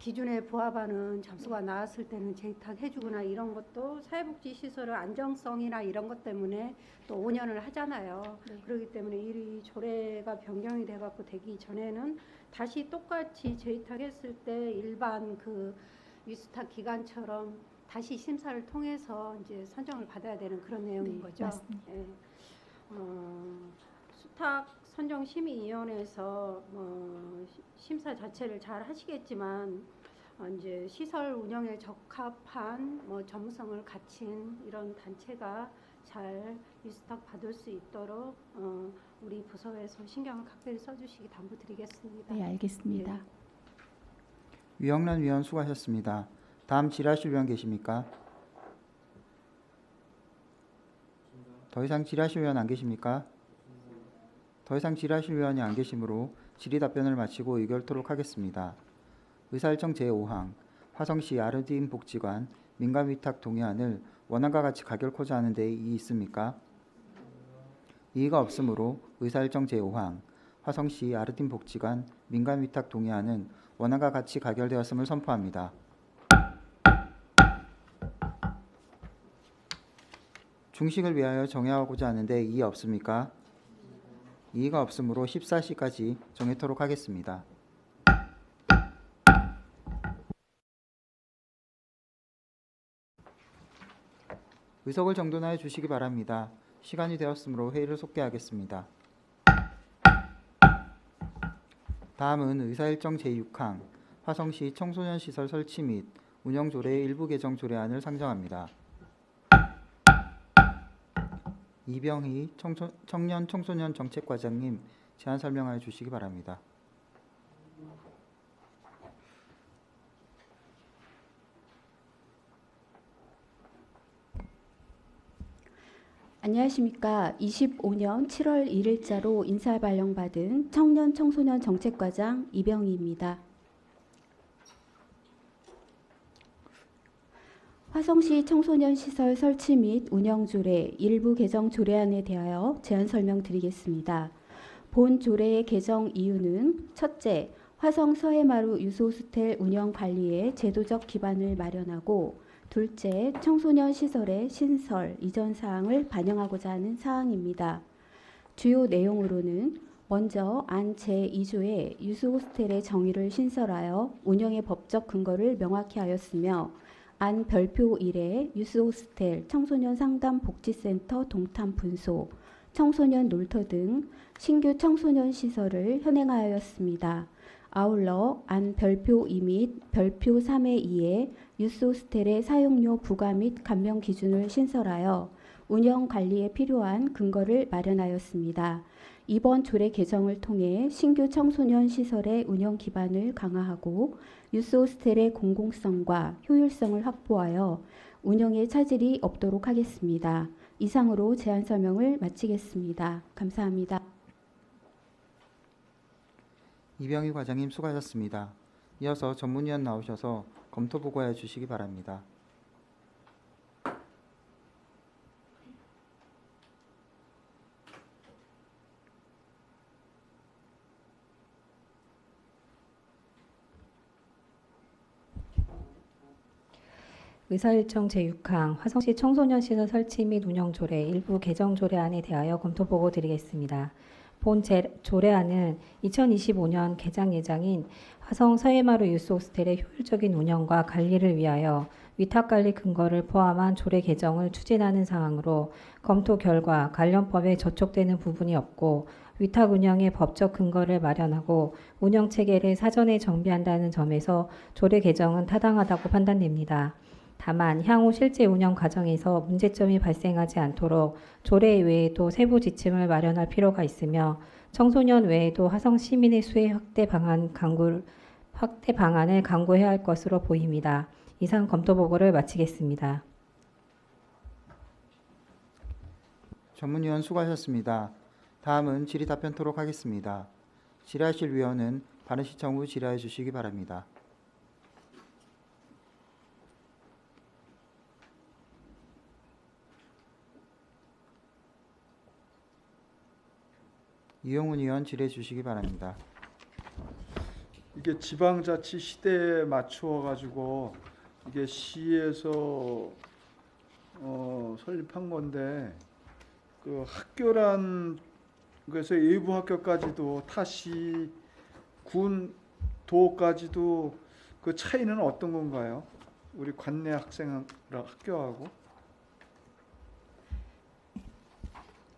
기준에 부합하는 점수가 나왔을 때는 재위탁 해주거나 이런 것도 사회복지시설의 안정성이나 이런 것 때문에 또 5년을 하잖아요. 네. 그렇기 때문에 이 조례가 변경이 돼갖고 되기 전에는 다시 똑같이 재위탁했을 때 일반 그 위수탁 기간처럼 다시 심사를 통해서 이제 선정을 받아야 되는 그런 내용인 네, 거죠. 맞습니다. 예. 수탁 선정심의위원회에서 심사 자체를 잘 하시겠지만 이제 시설 운영에 적합한 전문성을 갖춘 이런 단체가 잘 위수탁 받을 수 있도록 우리 부서에서 신경을 각별히 써주시기 당부드리겠습니다. 네, 알겠습니다. 예. 위영란 위원 수고하셨습니다. 다음 질의하실 위원 계십니까? 더 이상 질의하실 위원 안 계십니까? 더 이상 질의하실 위원이 안 계시므로 질의 답변을 마치고 의결토록 하겠습니다. 의사일정 제5항 화성시 아르딘 복지관 민간위탁 동의안을 원안과 같이 가결코자 하는 데 이의 있습니까? 이의가 없으므로 의사일정 제5항 화성시 아르딘 복지관 민간위탁 동의안은 원안과 같이 가결되었음을 선포합니다. 중식을 위하여 정회하고자 하는데 이의 없습니까? 이의가 없으므로 14시까지 정회토록 하겠습니다. 의석을 정돈하여 주시기 바랍니다. 시간이 되었으므로 회의를 속개하겠습니다. 다음은 의사일정 제6항 화성시 청소년 시설 설치 및 운영 조례 일부 개정 조례안을 상정합니다. 이병희 청년 청소년 정책과장님 제안 설명하여 주시기 바랍니다. 안녕하십니까. 25년 7월 1일자로 인사 발령받은 청년 청소년 정책과장 이병희입니다. 화성시 청소년 시설 설치 및 운영 조례 일부 개정 조례안에 대하여 제안 설명드리겠습니다. 본 조례의 개정 이유는 첫째, 화성 서해마루 유소호스텔 운영 관리에 제도적 기반을 마련하고 둘째, 청소년 시설의 신설, 이전 사항을 반영하고자 하는 사항입니다. 주요 내용으로는 먼저 안 제2조에 유스호스텔의 정의를 신설하여 운영의 법적 근거를 명확히 하였으며 안 별표 1에 유스호스텔, 청소년 상담 복지센터 동탄 분소, 청소년 놀터 등 신규 청소년 시설을 현행하였습니다. 아울러 안 별표 2 및 별표 3의 2에 유스호스텔의 사용료 부과 및 감면 기준을 신설하여 운영 관리에 필요한 근거를 마련하였습니다. 이번 조례 개정을 통해 신규 청소년 시설의 운영 기반을 강화하고 유스호스텔의 공공성과 효율성을 확보하여 운영에 차질이 없도록 하겠습니다. 이상으로 제안 설명을 마치겠습니다. 감사합니다. 이병희 과장님 수고하셨습니다. 이어서 전문위원 나오셔서 검토 보고해 주시기 바랍니다. 의사일정 제6항 화성시 청소년 시설 설치 및 운영 조례 일부 개정 조례안에 대하여 검토 보고 드리겠습니다. 본 조례안은 2025년 개장 예정인 화성 서해마루 유스호스텔의 효율적인 운영과 관리를 위하여 위탁관리 근거를 포함한 조례 개정을 추진하는 사항으로 검토 결과 관련법에 저촉되는 부분이 없고 위탁 운영의 법적 근거를 마련하고 운영 체계를 사전에 정비한다는 점에서 조례 개정은 타당하다고 판단됩니다. 다만 향후 실제 운영 과정에서 문제점이 발생하지 않도록 조례 외에도 세부 지침을 마련할 필요가 있으며 청소년 외에도 화성 시민의 수혜 확대 방안을 강구해야 할 것으로 보입니다. 이상 검토 보고를 마치겠습니다. 전문위원 수고하셨습니다. 다음은 질의 답변 토록 하겠습니다. 질의하실 위원은 바른시청 후 질의해 주시기 바랍니다. 이용훈 의원 질의해 주시기 바랍니다. 이게 지방자치 시대에 맞추어 가지고 이게 시에서 설립한 건데 그 학교란 그래서 일부 학교까지도 타시 군 도까지도 그 차이는 어떤 건가요? 우리 관내 학교하고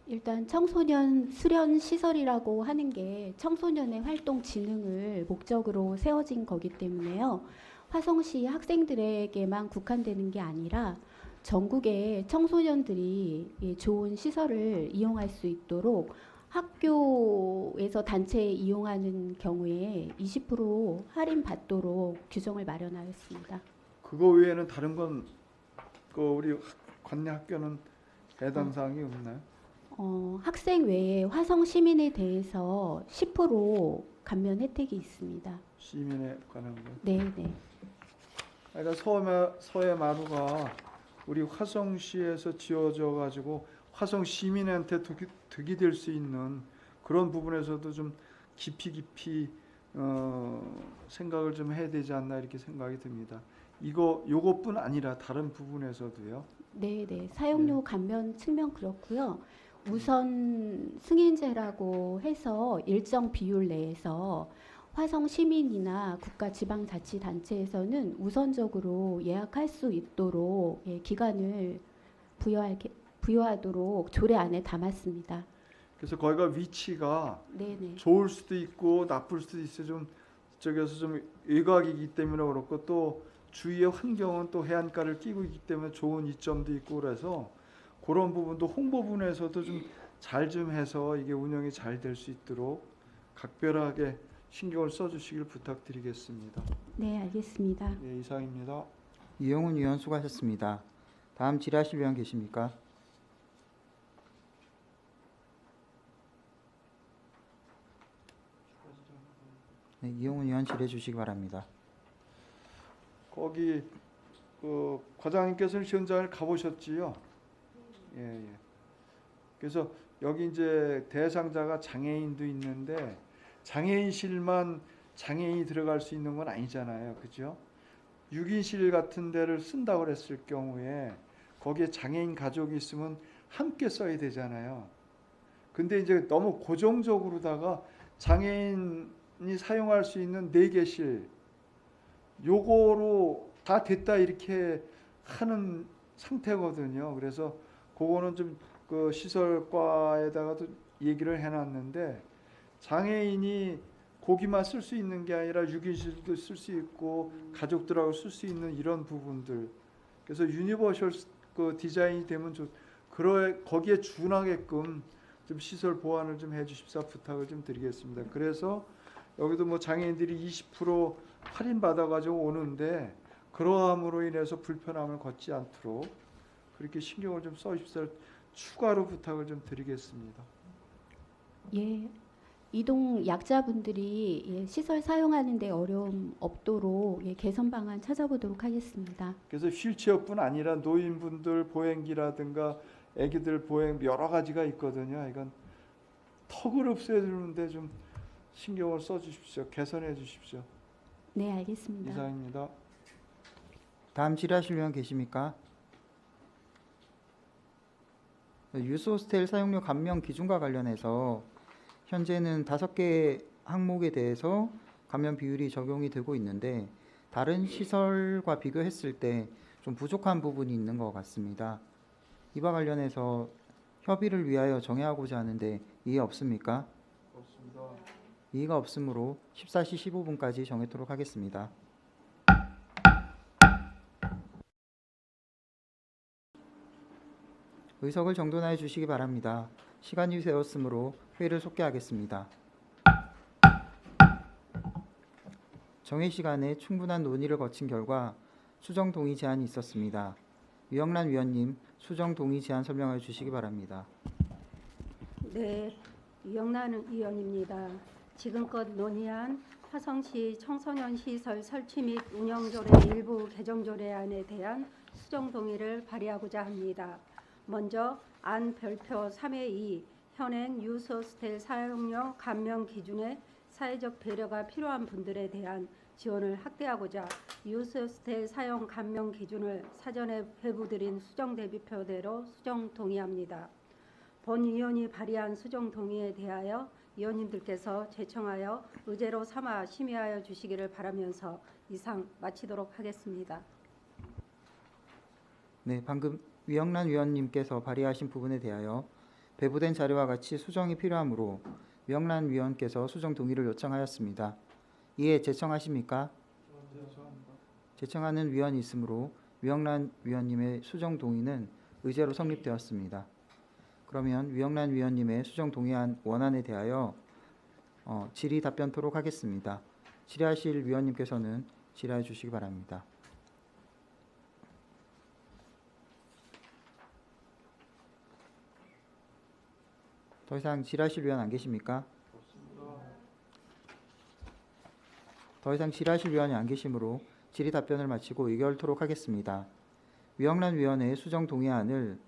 일단 청소년 수련 시설이라고 하는 게 청소년의 활동 진흥을 목적으로 세워진 거기 때문에요. 화성시 학생들에게만 국한되는 게 아니라 전국의 청소년들이 좋은 시설을 이용할 수 있도록 학교에서 단체 이용하는 경우에 20% 할인 받도록 규정을 마련하였습니다. 그거 외에는 다른 건 그 우리 관내 학교는 해당 사항이 없나요? 학생 외에 화성 시민에 대해서 10% 감면 혜택이 있습니다. 시민에 관한 거. 네, 네. 그러니까 서해마루가 우리 화성시에서 지어져 가지고 화성 시민한테 득이 될 수 있는 그런 부분에서도 좀 깊이 생각을 좀 해야 되지 않나 이렇게 생각이 듭니다. 요것뿐 아니라 다른 부분에서도요. 네, 네. 사용료 감면 측면 그렇고요. 우선 승인제라고 해서 일정 비율 내에서 화성 시민이나 국가지방자치단체에서는 우선적으로 예약할 수 있도록 기간을 부여하도록 조례안에 담았습니다. 그래서 거기가 위치가 네네. 좋을 수도 있고 나쁠 수도 있어요. 좀 저기서 좀 외곽이기 때문에 그렇고 또 주위의 환경은 또 해안가를 끼고 있기 때문에 좋은 이점도 있고 그래서 그런 부분도 홍보분에서도 좀 잘 좀 해서 이게 운영이 잘 될 수 있도록 각별하게 신경을 써주시길 부탁드리겠습니다. 네, 알겠습니다. 네, 이상입니다. 이용훈 의원 수고하셨습니다. 다음 질의하실 위원 계십니까? 네, 이용훈 의원 질의해 주시기 바랍니다. 거기 그 과장님께서는 현장을 가보셨지요? 예. 그래서 여기 이제 대상자가 장애인도 있는데 장애인실만 장애인이 들어갈 수 있는 건 아니잖아요, 그죠? 6인실 같은 데를 쓴다고 그랬을 경우에 거기에 장애인 가족이 있으면 함께 써야 되잖아요. 근데 이제 너무 고정적으로다가 장애인이 사용할 수 있는 4개실 요거로 다 됐다 이렇게 하는 상태거든요. 그래서 그거는 좀 그 시설과에다가도 얘기를 해놨는데 장애인이 거기만 쓸 수 있는 게 아니라 6인실도 쓸 수 있고 가족들하고 쓸 수 있는 이런 부분들. 그래서 유니버셜 그 디자인이 되면 거기에 준하게끔 좀 시설 보완을 좀 해주십사 부탁을 좀 드리겠습니다. 그래서 여기도 뭐 장애인들이 20% 할인 받아가지고 오는데 그러함으로 인해서 불편함을 걷지 않도록 그렇게 신경을 좀 써주십사 추가로 부탁을 좀 드리겠습니다. 예, 이동 약자분들이 시설 사용하는 데 어려움 없도록 개선 방안 찾아보도록 하겠습니다. 그래서 휠체어뿐 아니라 노인분들 보행기라든가 애기들 보행 여러 가지가 있거든요. 이건 턱을 없애주는데 좀 신경을 써주십시오. 개선해 주십시오. 네, 알겠습니다. 이상입니다. 다음 질의하실 의원 계십니까? 유스호스텔 사용료 감면 기준과 관련해서 현재는 5개 항목에 대해서 감면 비율이 적용이 되고 있는데 다른 시설과 비교했을 때 좀 부족한 부분이 있는 것 같습니다. 이와 관련해서 협의를 위하여 정해하고자 하는데 이해 없습니까? 없습니다. 이의가 없으므로 14시 15분까지 정하도록 하겠습니다. 의석을 정돈하여 주시기 바랍니다. 시간이 세웠으므로 회의를 속개하겠습니다. 정회 시간에 충분한 논의를 거친 결과 수정 동의 제안이 있었습니다. 유영란 위원님, 수정 동의 제안 설명하여 주시기 바랍니다. 네, 유영란 의원입니다. 지금껏 논의한 화성시 청소년 시설 설치 및 운영 조례 일부 개정 조례안에 대한 수정 동의를 발의하고자 합니다. 먼저 안 별표 3의 2 현행 유스호스텔 사용료 감면 기준에 사회적 배려가 필요한 분들에 대한 지원을 확대하고자 유스호스텔 사용 감면 기준을 사전에 회부드린 수정 대비표대로 수정 동의합니다. 본 위원이 발의한 수정 동의에 대하여 위원님들께서 제청하여 의제로 삼아 심의하여 주시기를 바라면서 이상 마치도록 하겠습니다. 네, 방금 유영란 위원님께서 발의하신 부분에 대하여 배부된 자료와 같이 수정이 필요하므로 유영란 위원께서 수정 동의를 요청하였습니다. 이에 제청하십니까? 제청하는 위원이 있으므로 유영란 위원님의 수정 동의는 의제로 성립되었습니다. 그러면 유영란 위원님의 수정 동의안 원안에 대하여 질의 답변토록 하겠습니다. 질의하실 위원님께서는 질의해 주시기 바랍니다. 더 이상 질의하실 위원 안 계십니까? 더 이상 질의하실 위원이 안 계시므로 질의 답변을 마치고 의결토록 하겠습니다. 유영란 위원의 수정 동의안을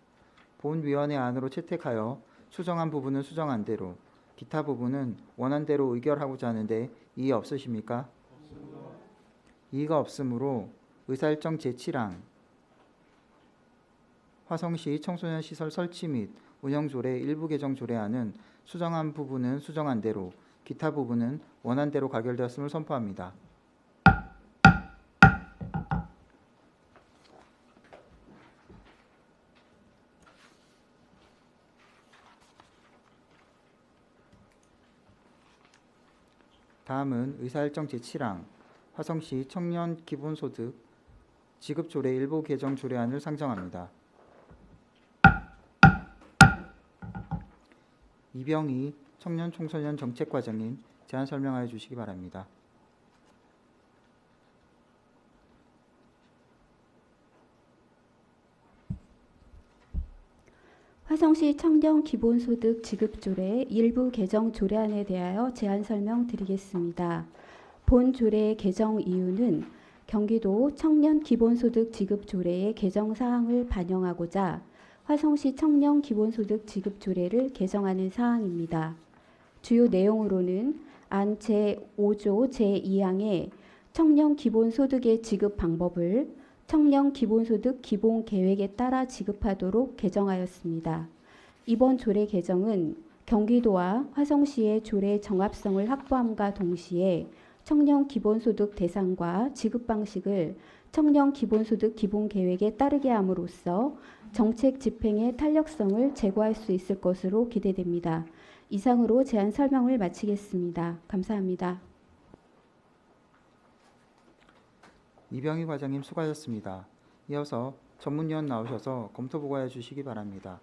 본 위원회 안으로 채택하여 수정한 부분은 수정한 대로, 기타 부분은 원안대로 의결하고자 하는데 이의 없으십니까? 이의가 없으므로 의사일정 제7항 화성시 청소년 시설 설치 및 운영조례 일부 개정 조례안은 수정한 부분은 수정한 대로, 기타 부분은 원안대로 가결되었음을 선포합니다. 다음은 의사일정 제7항 화성시 청년 기본소득 지급조례 일부 개정 조례안을 상정합니다. 이병희 청년 청소년 정책과장님 제안 설명하여 주시기 바랍니다. 화성시 청년 기본소득 지급조례 일부 개정 조례안에 대하여 제안 설명드리겠습니다. 본 조례의 개정 이유는 경기도 청년 기본소득 지급조례의 개정 사항을 반영하고자 화성시 청년 기본소득 지급조례를 개정하는 사항입니다. 주요 내용으로는 안 제5조 제2항에 청년 기본소득의 지급 방법을 청년 기본소득 기본계획에 따라 지급하도록 개정하였습니다. 이번 조례 개정은 경기도와 화성시의 조례 정합성을 확보함과 동시에 청년 기본소득 대상과 지급 방식을 청년 기본소득 기본계획에 따르게 함으로써 정책 집행의 탄력성을 제고할 수 있을 것으로 기대됩니다. 이상으로 제안 설명을 마치겠습니다. 감사합니다. 이병희 과장님 수고하셨습니다. 이어서 전문위원 나오셔서 검토 보고해 주시기 바랍니다.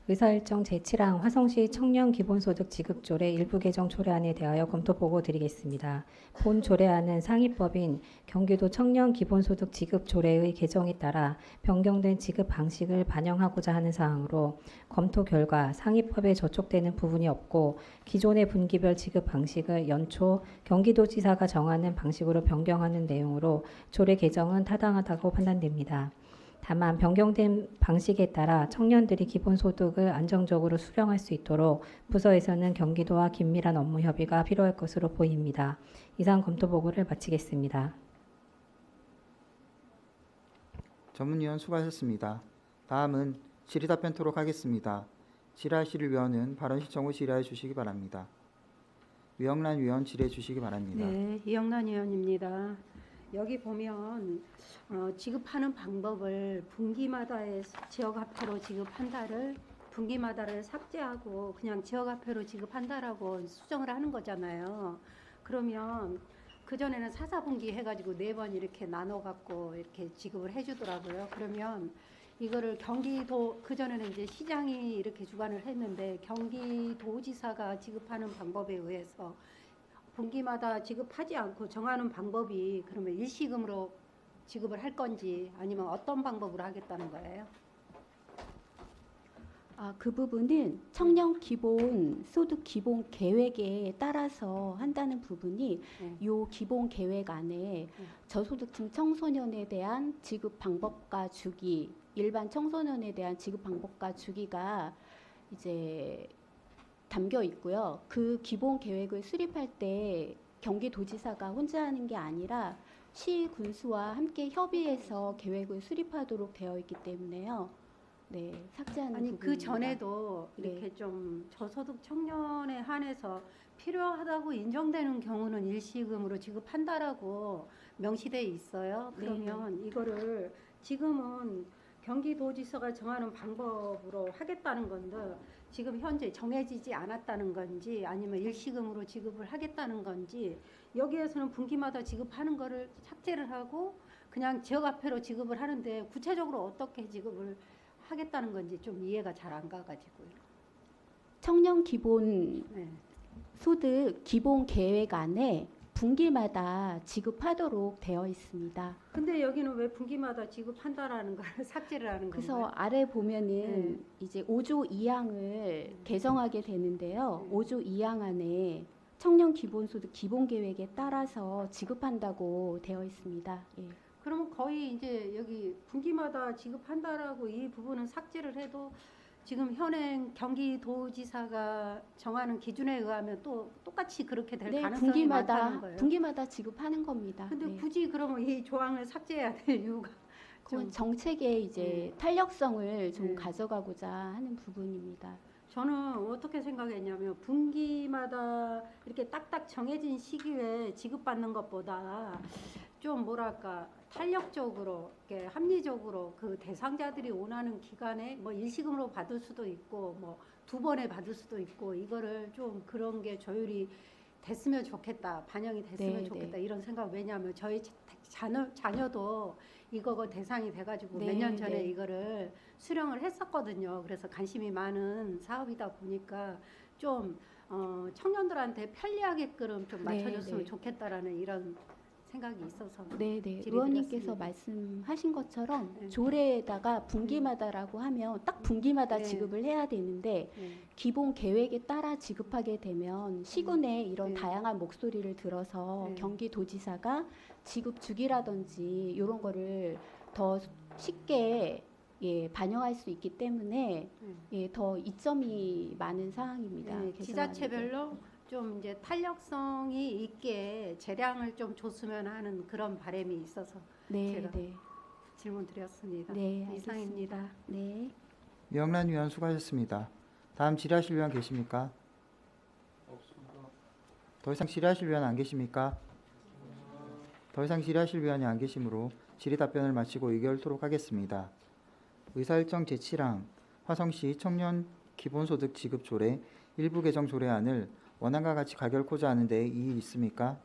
의사일정 제7항 화성시 청년 기본소득 지급조례 일부 개정 조례안에 대하여 검토 보고 드리겠습니다. 본 조례안은 상위법인 경기도 청년 기본소득 지급조례의 개정에 따라 변경된 지급 방식을 반영하고자 하는 사항으로 검토 결과 상위법에 저촉되는 부분이 없고 기존의 분기별 지급 방식을 연초 경기도지사가 정하는 방식으로 변경하는 내용으로 조례 개정은 타당하다고 판단됩니다. 다만 변경된 방식에 따라 청년들이 기본소득을 안정적으로 수령할 수 있도록 부서에서는 경기도와 긴밀한 업무 협의가 필요할 것으로 보입니다. 이상 검토 보고를 마치겠습니다. 전문위원 수고하셨습니다. 다음은 질의답변 토록 하겠습니다. 질의하실 위원은 발언 시청 후 질의해 주시기 바랍니다. 유영란 위원 질의해 주시기 바랍니다. 네, 이영란 의원입니다. 여기 보면 지급하는 방법을 분기마다의 지역화폐로 지급한다를 분기마다를 삭제하고 그냥 지역화폐로 지급한다라고 수정을 하는 거잖아요. 그러면 그전에는 4, 4분기 해가지고 4번 이렇게 나눠갖고 이렇게 지급을 해주더라고요. 그러면 이거를 경기도, 그전에는 이제 시장이 이렇게 주관을 했는데 경기도지사가 지급하는 방법에 의해서 분기마다 지급하지 않고 정하는 방법이 그러면 일시금으로 지급을 할 건지 아니면 어떤 방법으로 하겠다는 거예요? 그 부분은 청년 기본 소득 기본 계획에 따라서 한다는 부분이 요 기본 계획 안에 저소득층 청소년에 대한 지급 방법과 주기, 일반 청소년에 대한 지급 방법과 주기가 이제 담겨 있고요. 그 기본 계획을 수립할 때 경기도지사가 혼자 하는 게 아니라 시 군수와 함께 협의해서 계획을 수립하도록 되어 있기 때문에요. 네, 삭제하는 아니 부분입니다. 그 전에도 이렇게 네. 좀 저소득 청년에 한해서 필요하다고 인정되는 경우는 일시금으로 지급한다라고 명시돼 있어요. 그러면 이거를 지금은 경기도지사가 정하는 방법으로 하겠다는 건데 지금 현재 정해지지 않았다는 건지 아니면 일시금으로 지급을 하겠다는 건지 여기에서는 분기마다 지급하는 거를 삭제를 하고 그냥 지역화폐로 지급을 하는데 구체적으로 어떻게 지급을 하겠다는 건지 좀 이해가 잘 안 가가지고요. 청년 기본 네. 소득 기본 계획 안에 분기마다 지급하도록 되어 있습니다. 근데 여기는 왜 분기마다 지급한다라는 걸 삭제를 하는 그래서 건가요? 아래 보면은 이제 5조 2항을 개정하게 되는데요. 5조 2항 안에 청년 기본소득 기본계획에 따라서 지급한다고 되어 있습니다. 예. 그러면 거의 이제 여기 분기마다 지급한다라고 이 부분은 삭제를 해도 지금 현행 경기도지사가 정하는 기준에 의하면 또 똑같이 그렇게 될 네, 가능성이 많다는 거예요. 분기마다 지급하는 겁니다. 근데 네. 굳이 그러면 이 조항을 삭제해야 될 이유가 그건 정책의 이제 탄력성을 좀 네. 가져가고자 하는 부분입니다. 저는 어떻게 생각했냐면 분기마다 이렇게 딱딱 정해진 시기에 지급받는 것보다 좀 뭐랄까 탄력적으로 이렇게 합리적으로 그 대상자들이 원하는 기간에 뭐 일시금으로 받을 수도 있고 뭐 2번에 받을 수도 있고 이거를 좀 그런 게 조율이 됐으면 좋겠다, 반영이 됐으면 네, 좋겠다 네. 이런 생각. 왜냐하면 저희 자녀도 이거가 대상이 돼가지고 네, 몇 년 전에 네. 이거를 수령을 했었거든요. 그래서 관심이 많은 사업이다 보니까 좀 청년들한테 편리하게끔 좀 네, 맞춰줬으면 네. 좋겠다라는 이런 생각이 있어서 네, 질의드렸습니다. 의원님께서 말씀하신 것처럼 네. 조례에다가 분기마다라고 하면 딱 분기마다 네. 지급을 해야 되는데 네. 기본 계획에 따라 지급하게 되면 시군의 이런 네. 다양한 목소리를 들어서 네. 경기도지사가 지급 주기라든지 이런 거를 더 쉽게 반영할 수 있기 때문에 더 이점이 많은 사항입니다. 네, 개정안에. 지자체별로 좀 이제 탄력성이 있게 재량을 좀 줬으면 하는 그런 바람이 있어서 네, 제가 네, 질문 드렸습니다. 네, 이상입니다. 알겠습니다. 네. 명란 위원 수고하셨습니다. 다음 질의하실 위원 계십니까? 더 이상 질의하실 위원 안 계십니까? 더 이상 질의하실 위원이 안 계시므로 질의 답변을 마치고 의결토록 하겠습니다. 의사일정 제7항 화성시 청년 기본소득 지급 조례 일부 개정 조례안을 원안과 같이 가결코자 하는데 이의 있습니까?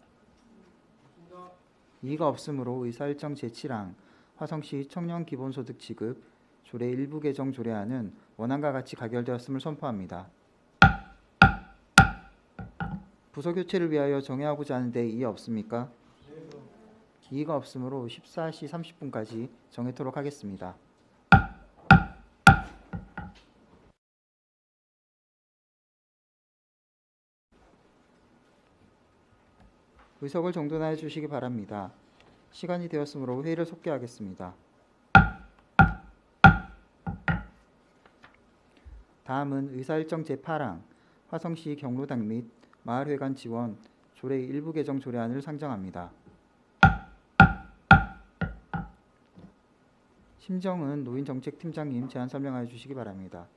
이의가 없으므로 의사일정 제7항 화성시 청년 기본소득 지급 조례 일부 개정 조례안은 원안과 같이 가결되었음을 선포합니다. 부서 교체를 위하여 정회하고자 하는데 이의 없습니까? 이의가 없으므로 14시 30분까지 정회토록 하겠습니다. 의석을 정돈하여 주시기 바랍니다. 시간이 되었으므로 회의를 속개하겠습니다. 다음은 의사일정 제8항 화성시 경로당 및 마을회관 지원 조례 일부 개정 조례안을 상정합니다. 심정은 노인정책팀장님 제안 설명하여 주시기 바랍니다.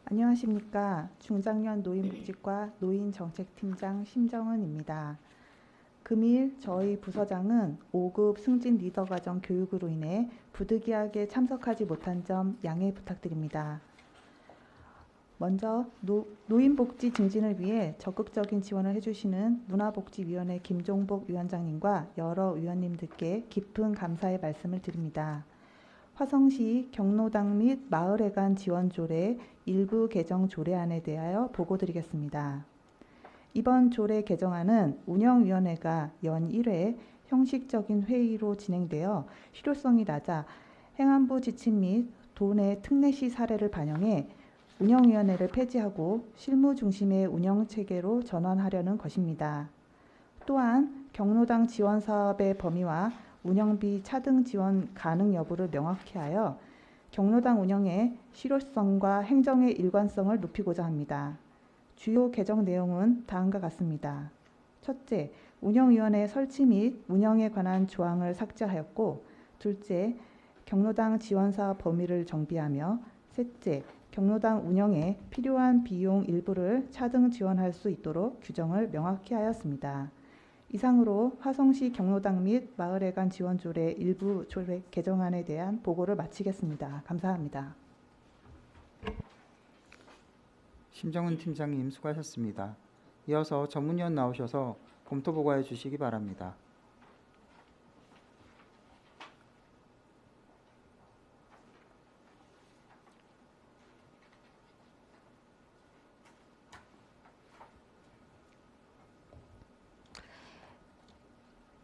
안녕하십니까. 중장년 노인복지과 노인정책팀장 심정은입니다. 금일 저희 부서장은 5급 승진 리더과정 교육으로 인해 부득이하게 참석하지 못한 점 양해 부탁드립니다. 먼저 노인복지 증진을 위해 적극적인 지원을 해주시는 문화복지위원회 김종복 위원장님과 여러 위원님들께 깊은 감사의 말씀을 드립니다. 화성시 경로당 및 마을회관 지원 조례 일부 개정 조례안에 대하여 보고드리겠습니다. 이번 조례 개정안은 운영위원회가 연 1회 형식적인 회의로 진행되어 실효성이 낮아 행안부 지침 및 도내 특례시 사례를 반영해 운영위원회를 폐지하고 실무 중심의 운영체계로 전환하려는 것입니다. 또한 경로당 지원 사업의 범위와 운영비 차등 지원 가능 여부를 명확히 하여 경로당 운영의 실효성과 행정의 일관성을 높이고자 합니다. 주요 개정 내용은 다음과 같습니다. 첫째, 운영위원회 설치 및 운영에 관한 조항을 삭제하였고, 둘째, 경로당 지원사업 범위를 정비하며, 셋째, 경로당 운영에 필요한 비용 일부를 차등 지원할 수 있도록 규정을 명확히 하였습니다. 이상으로 화성시 경로당 및 마을회관 지원 조례 일부 조례 개정안에 대한 보고를 마치겠습니다. 감사합니다. 심정은 팀장님 수고하셨습니다. 이어서 전문위원 나오셔서 검토 보고해 주시기 바랍니다.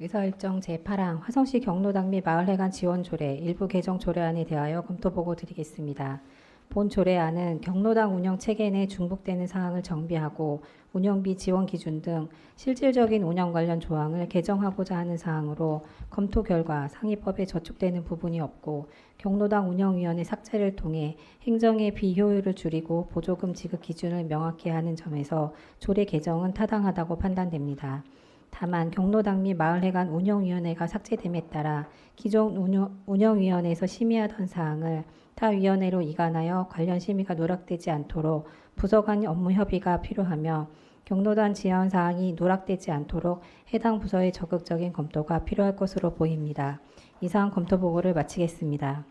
의사일정 제8항 화성시 경로당 및 마을회관 지원 조례 일부 개정 조례안에 대하여 검토 보고 드리겠습니다. 본 조례안은 경로당 운영 체계 내 중복되는 사항을 정비하고 운영비 지원 기준 등 실질적인 운영 관련 조항을 개정하고자 하는 사항으로 검토 결과 상위법에 저촉되는 부분이 없고 경로당 운영위원회 삭제를 통해 행정의 비효율을 줄이고 보조금 지급 기준을 명확히 하는 점에서 조례 개정은 타당하다고 판단됩니다. 다만 경로당 및 마을회관 운영위원회가 삭제됨에 따라 기존 운영위원회에서 심의하던 사항을 타 위원회로 이관하여 관련 심의가 누락되지 않도록 부서 간 업무 협의가 필요하며 경로당 지원 사항이 누락되지 않도록 해당 부서의 적극적인 검토가 필요할 것으로 보입니다. 이상 검토 보고를 마치겠습니다.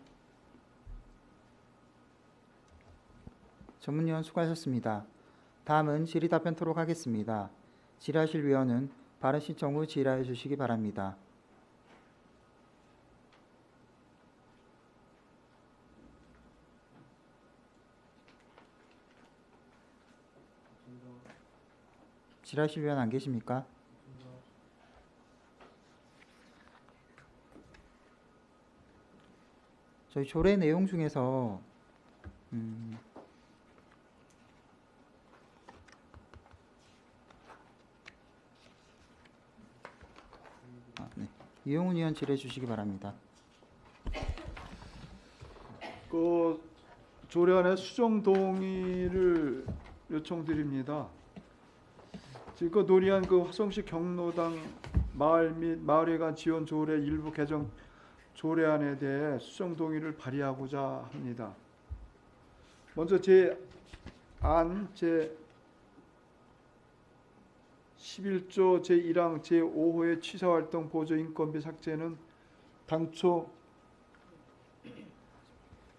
전문위원 수고하셨습니다. 다음은 질의 답변 토록 하겠습니다. 질의하실 위원은 발언 신청 후 질의해 주시기 바랍니다. 질의하실 위원 안 계십니까? 저희 조례 내용 중에서 네. 이용훈 의원 질의해 주시기 바랍니다. 그 조례안의 수정 동의를 요청드립니다. 지금 그 논의한 그 화성시 경로당 마을 및 마을회관 지원 조례 일부 개정 조례안에 대해 수정 동의를 발의하고자 합니다. 먼저 제11조 제1항 제5호의 취사활동 보조 인건비 삭제는 당초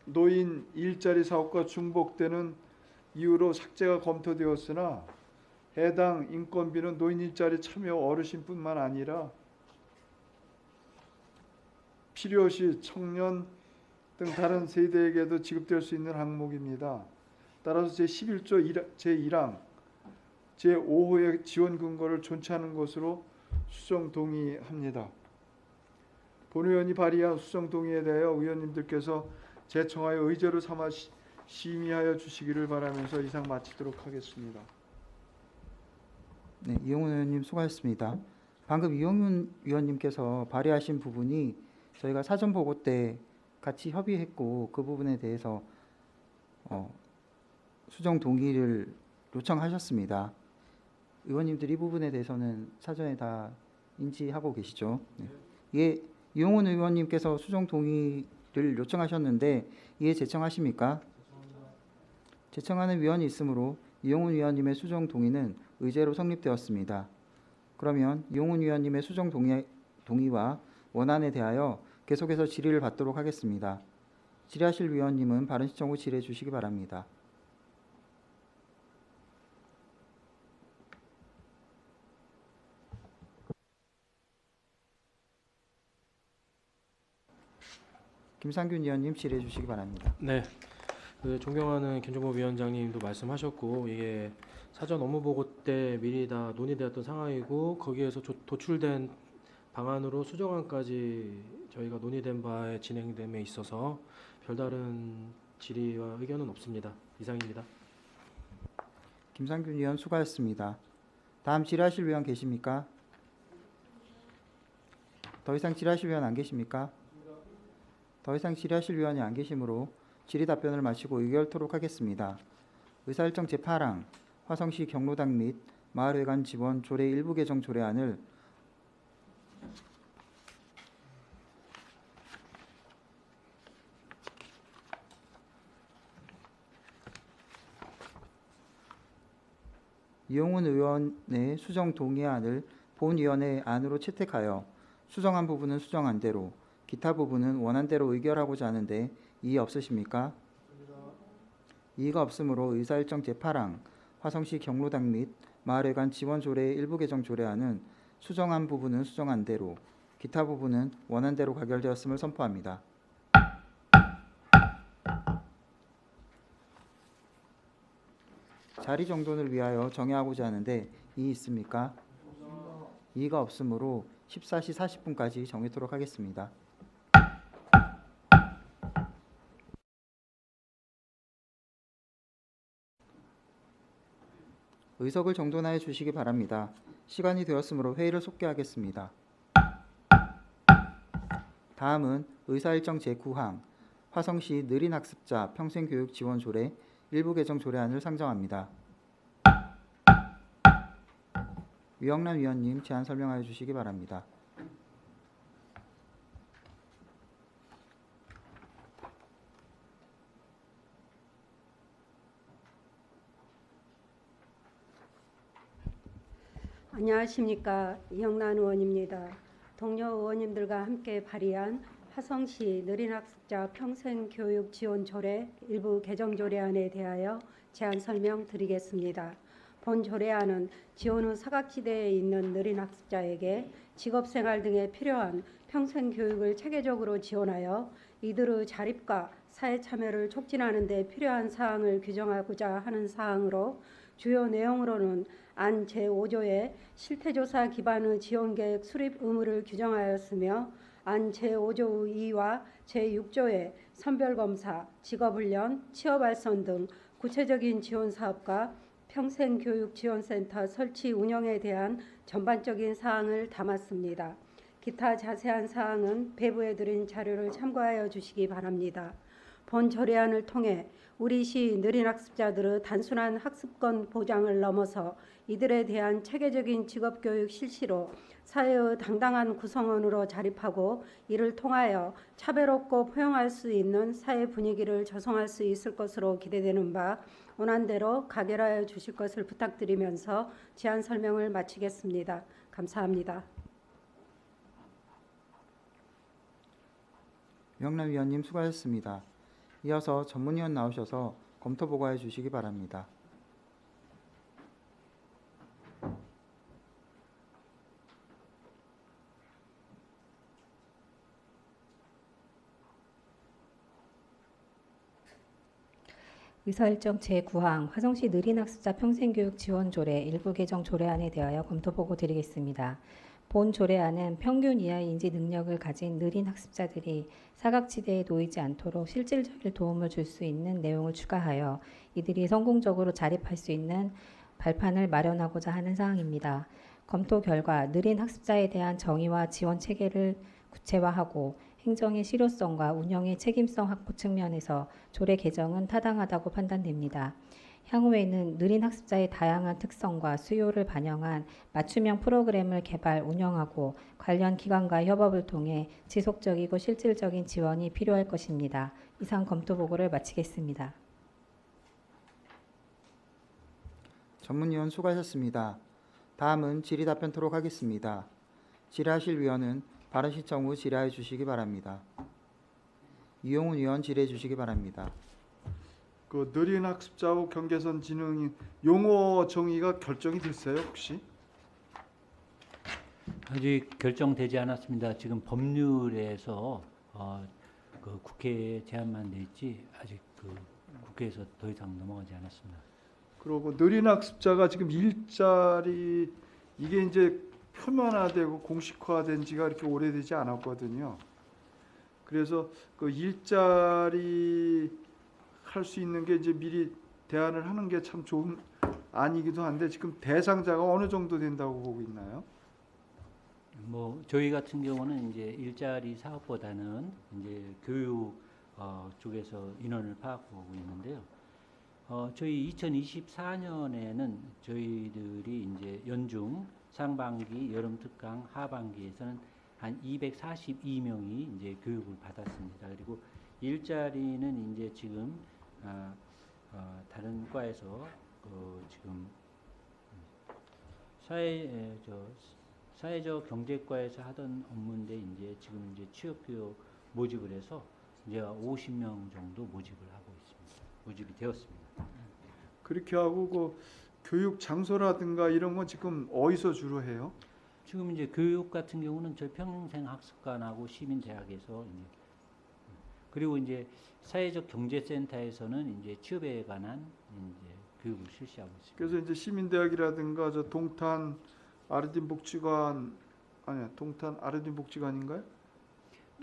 노인 일자리 사업과 중복되는 이유로 삭제가 검토되었으나 해당 인건비는 노인 일자리 참여 어르신뿐만 아니라 필요시 청년 등 다른 세대에게도 지급될 수 있는 항목입니다. 따라서 제11조 제1항 제5호의 지원 근거를 존치하는 것으로 수정 동의합니다. 본 의원이 발의한 수정 동의에 대하여 의원님들께서 제청하여 의제로 삼아 심의하여 주시기를 바라면서 이상 마치도록 하겠습니다. 네, 이용훈 의원님 수고하셨습니다. 방금 이용훈 의원님께서 발의하신 부분이 저희가 사전 보고 때 같이 협의했고 그 부분에 대해서 수정 동의를 요청하셨습니다. 의원님들이 이 부분에 대해서는 사전에 다 인지하고 계시죠? 네. 이게 이용훈 의원님께서 수정 동의를 요청하셨는데 이에 제청하십니까? 제청하는 위원이 있으므로 이용훈 위원님의 수정 동의는 의제로 성립되었습니다. 그러면 이용훈 위원님의 수정 동의와 원안에 대하여 계속해서 질의를 받도록 하겠습니다. 질의하실 위원님은 발언 시청 후 질의해 주시기 바랍니다. 김상균 의원님 질의해 주시기 바랍니다. 네, 그 존경하는 김종복 위원장님도 말씀하셨고 이게 사전 업무 보고 때 미리 다 논의되었던 상황이고 거기에서 도출된 방안으로 수정안까지 저희가 논의된 바에 진행됨에 있어서 별다른 질의와 의견은 없습니다. 이상입니다. 김상균 의원 수고하셨습니다. 다음 질의하실 위원 계십니까? 더 이상 질의하실 위원 안 계십니까? 더 이상 질의하실 위원이 안 계시므로 질의 답변을 마치고 의결토록 하겠습니다. 의사일정 제8항 화성시 경로당 및 마을회관 지원 조례 일부 개정 조례안을 이용훈 의원의 수정 동의안을 본위원회 안으로 채택하여 수정한 부분은 수정안대로 기타 부분은 원안대로 의결하고자 하는데 이의 없으십니까? 이의가 없으므로 의사일정 제8항 화성시 경로당 및 마을회관 지원 조례 일부 개정 조례안은 수정한 부분은 수정안대로 기타 부분은 원안대로 가결되었음을 선포합니다. 자리 정돈을 위하여 정회하고자 하는데 이의 있습니까? 이의가 없으므로 14시 40분까지 정회토록 하겠습니다. 의석을 정돈하여 주시기 바랍니다. 시간이 되었으므로 회의를 속개하겠습니다. 다음은 의사일정 제9항 화성시 느린 학습자 평생교육 지원 조례 일부 개정 조례안을 상정합니다. 유영란 위원님 제안 설명하여 주시기 바랍니다. 안녕하십니까. 이영란 의원입니다. 동료 의원님들과 함께 발의한 화성시 느린학습자 평생교육 지원 조례 일부 개정 조례안에 대하여 제안 설명드리겠습니다. 본 조례안은 지원 후 사각지대에 있는 느린학습자에게 직업생활 등에 필요한 평생교육을 체계적으로 지원하여 이들의 자립과 사회 참여를 촉진하는 데 필요한 사항을 규정하고자 하는 사항으로 주요 내용으로는 안 제5조에 실태조사 기반의 지원계획 수립 의무를 규정하였으며 안 제5조 2와 제6조에 선별검사, 직업훈련, 취업알선 등 구체적인 지원 사업과 평생교육지원센터 설치 운영에 대한 전반적인 사항을 담았습니다. 기타 자세한 사항은 배부해 드린 자료를 참고하여 주시기 바랍니다. 본 조례안을 통해 우리 시 느린 학습자들의 단순한 학습권 보장을 넘어서 이들에 대한 체계적인 직업교육 실시로 사회의 당당한 구성원으로 자립하고 이를 통하여 차별없고 포용할 수 있는 사회 분위기를 조성할 수 있을 것으로 기대되는 바 원안대로 가결하여 주실 것을 부탁드리면서 제안 설명을 마치겠습니다. 감사합니다. 명란 위원님 수고하셨습니다. 이어서 전문위원 나오셔서 검토 보고해 주시기 바랍니다. 의사일정 제9항 화성시 느린학습자 평생교육 지원조례 일부 개정 조례안에 대하여 검토 보고 드리겠습니다. 본 조례안은 평균 이하의 인지 능력을 가진 느린 학습자들이 사각지대에 놓이지 않도록 실질적인 도움을 줄 수 있는 내용을 추가하여 이들이 성공적으로 자립할 수 있는 발판을 마련하고자 하는 사항입니다. 검토 결과 느린 학습자에 대한 정의와 지원 체계를 구체화하고 행정의 실효성과 운영의 책임성 확보 측면에서 조례 개정은 타당하다고 판단됩니다. 향후에는 느린 학습자의 다양한 특성과 수요를 반영한 맞춤형 프로그램을 개발, 운영하고 관련 기관과 협업을 통해 지속적이고 실질적인 지원이 필요할 것입니다. 이상 검토 보고를 마치겠습니다. 전문위원 수고하셨습니다. 다음은 질의 답변토록 하겠습니다. 질의하실 위원은 발언 신청 후 질의해 주시기 바랍니다. 이용훈 위원 질의해 주시기 바랍니다. 그 느린 학습자하고 경계선 지능이 용어 정의가 결정이 됐어요 혹시? 아직 결정되지 않았습니다. 지금 법률에서 그 국회에 제안만 냈지 아직 그 국회에서 더 이상 넘어가지 않았습니다. 그리고 느린 학습자가 지금 일자리 이게 이제 표면화되고 공식화된 지가 이렇게 오래되지 않았거든요. 그래서 그 일자리 할 수 있는 게 이제 미리 대안을 하는 게 참 좋은 안이기도 한데 지금 대상자가 어느 정도 된다고 보고 있나요? 뭐 저희 같은 경우는 이제 일자리 사업보다는 이제 교육 쪽에서 인원을 파악하고 있는데요. 저희 2024년에는 저희들이 이제 연중 상반기, 여름 특강, 하반기에서는 한 242명이 이제 교육을 받았습니다. 그리고 일자리는 이제 지금 다른 과에서 지금 사회적 경제과에서 하던 업무인데 이제 지금 이제 취업교육 모집을 해서 이제 50명 정도 모집을 하고 있습니다. 모집이 되었습니다. 그렇게 하고 그 교육 장소라든가 이런 건 지금 어디서 주로 해요? 지금 이제 교육 같은 경우는 저희 평생학습관하고 시민대학에서 이제 그리고 이제 사회적 경제센터에서는 이제 취업에 관한 이제 교육을 실시하고 있습니다. 그래서 이제 시민대학이라든가 저 동탄 아르딘 복지관 아니야 동탄 아르딘 복지관인가요?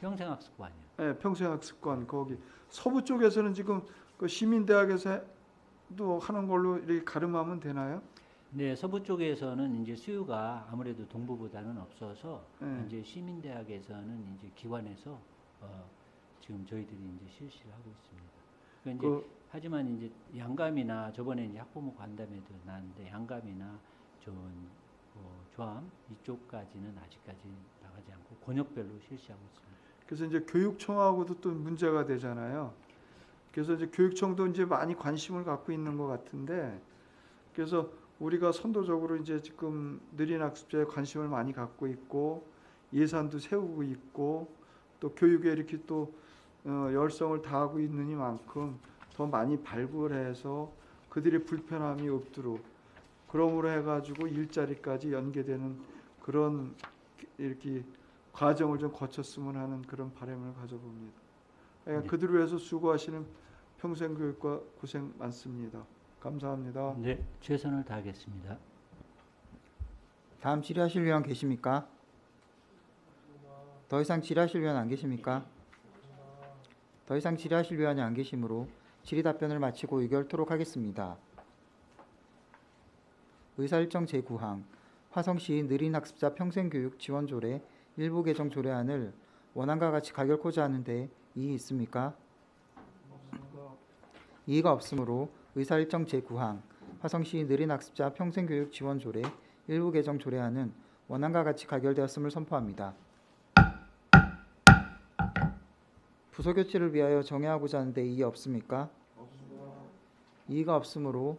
평생학습관이요. 네, 평생학습관 거기 서부 쪽에서는 지금 그 시민대학에서도 하는 걸로 이렇게 가름하면 되나요? 네, 서부 쪽에서는 이제 수요가 아무래도 동부보다는 없어서 이제 시민대학에서는 이제 기관에서 지금 저희들이 이제 실시를 하고 있습니다. 그러니까 이제 하지만 이제 양감이나 저번에 이제 학부모 간담회도 나왔는데 양감이나 조암 이쪽까지는 아직까지 나가지 않고 권역별로 실시하고 있습니다. 그래서 이제 교육청하고도 또 문제가 되잖아요. 그래서 이제 교육청도 이제 많이 관심을 갖고 있는 것 같은데, 그래서 우리가 선도적으로 이제 지금 느린 학습자에 관심을 많이 갖고 있고 예산도 세우고 있고 또 교육에 이렇게 또 열성을 다하고 있느니만큼 더 많이 발굴해서 그들의 불편함이 없도록 그러므로 해가지고 일자리까지 연계되는 그런 이렇게 과정을 좀 거쳤으면 하는 그런 바람을 가져봅니다. 그러니까 그들을 위해서 수고하시는 평생교육과 고생 많습니다. 감사합니다. 네, 최선을 다하겠습니다. 다음 질의하실 위원 계십니까? 더 이상 질의하실 위원 안 계십니까? 더 이상 질의하실 위원이 안 계시므로 질의 답변을 마치고 의결토록 하겠습니다. 의사일정 제9항 화성시 느린 학습자 평생교육 지원조례 일부 개정 조례안을 원안과 같이 가결코자 하는데 이의 있습니까? 이의가 없으므로 의사일정 제9항 화성시 느린 학습자 평생교육 지원조례 일부 개정 조례안은 원안과 같이 가결되었음을 선포합니다. 부서교체를 위하여 정해하고자 하는데 이의 없습니까? 이의가 없으므로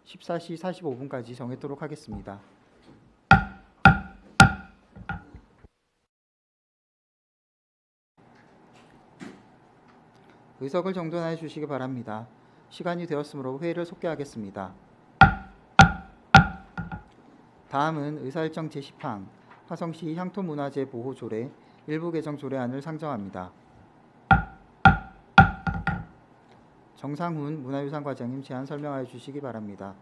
14시 45분까지 정했도록 하겠습니다. 의석을 정돈하여 주시기 바랍니다. 시간이 되었으므로 회의를 속개하겠습니다. 다음은 의사일정 제10항 화성시 향토문화재 보호조례 일부 개정 조례안을 상정합니다. 정상훈 문화유산과장님 제안 설명하여 주시기 바랍니다.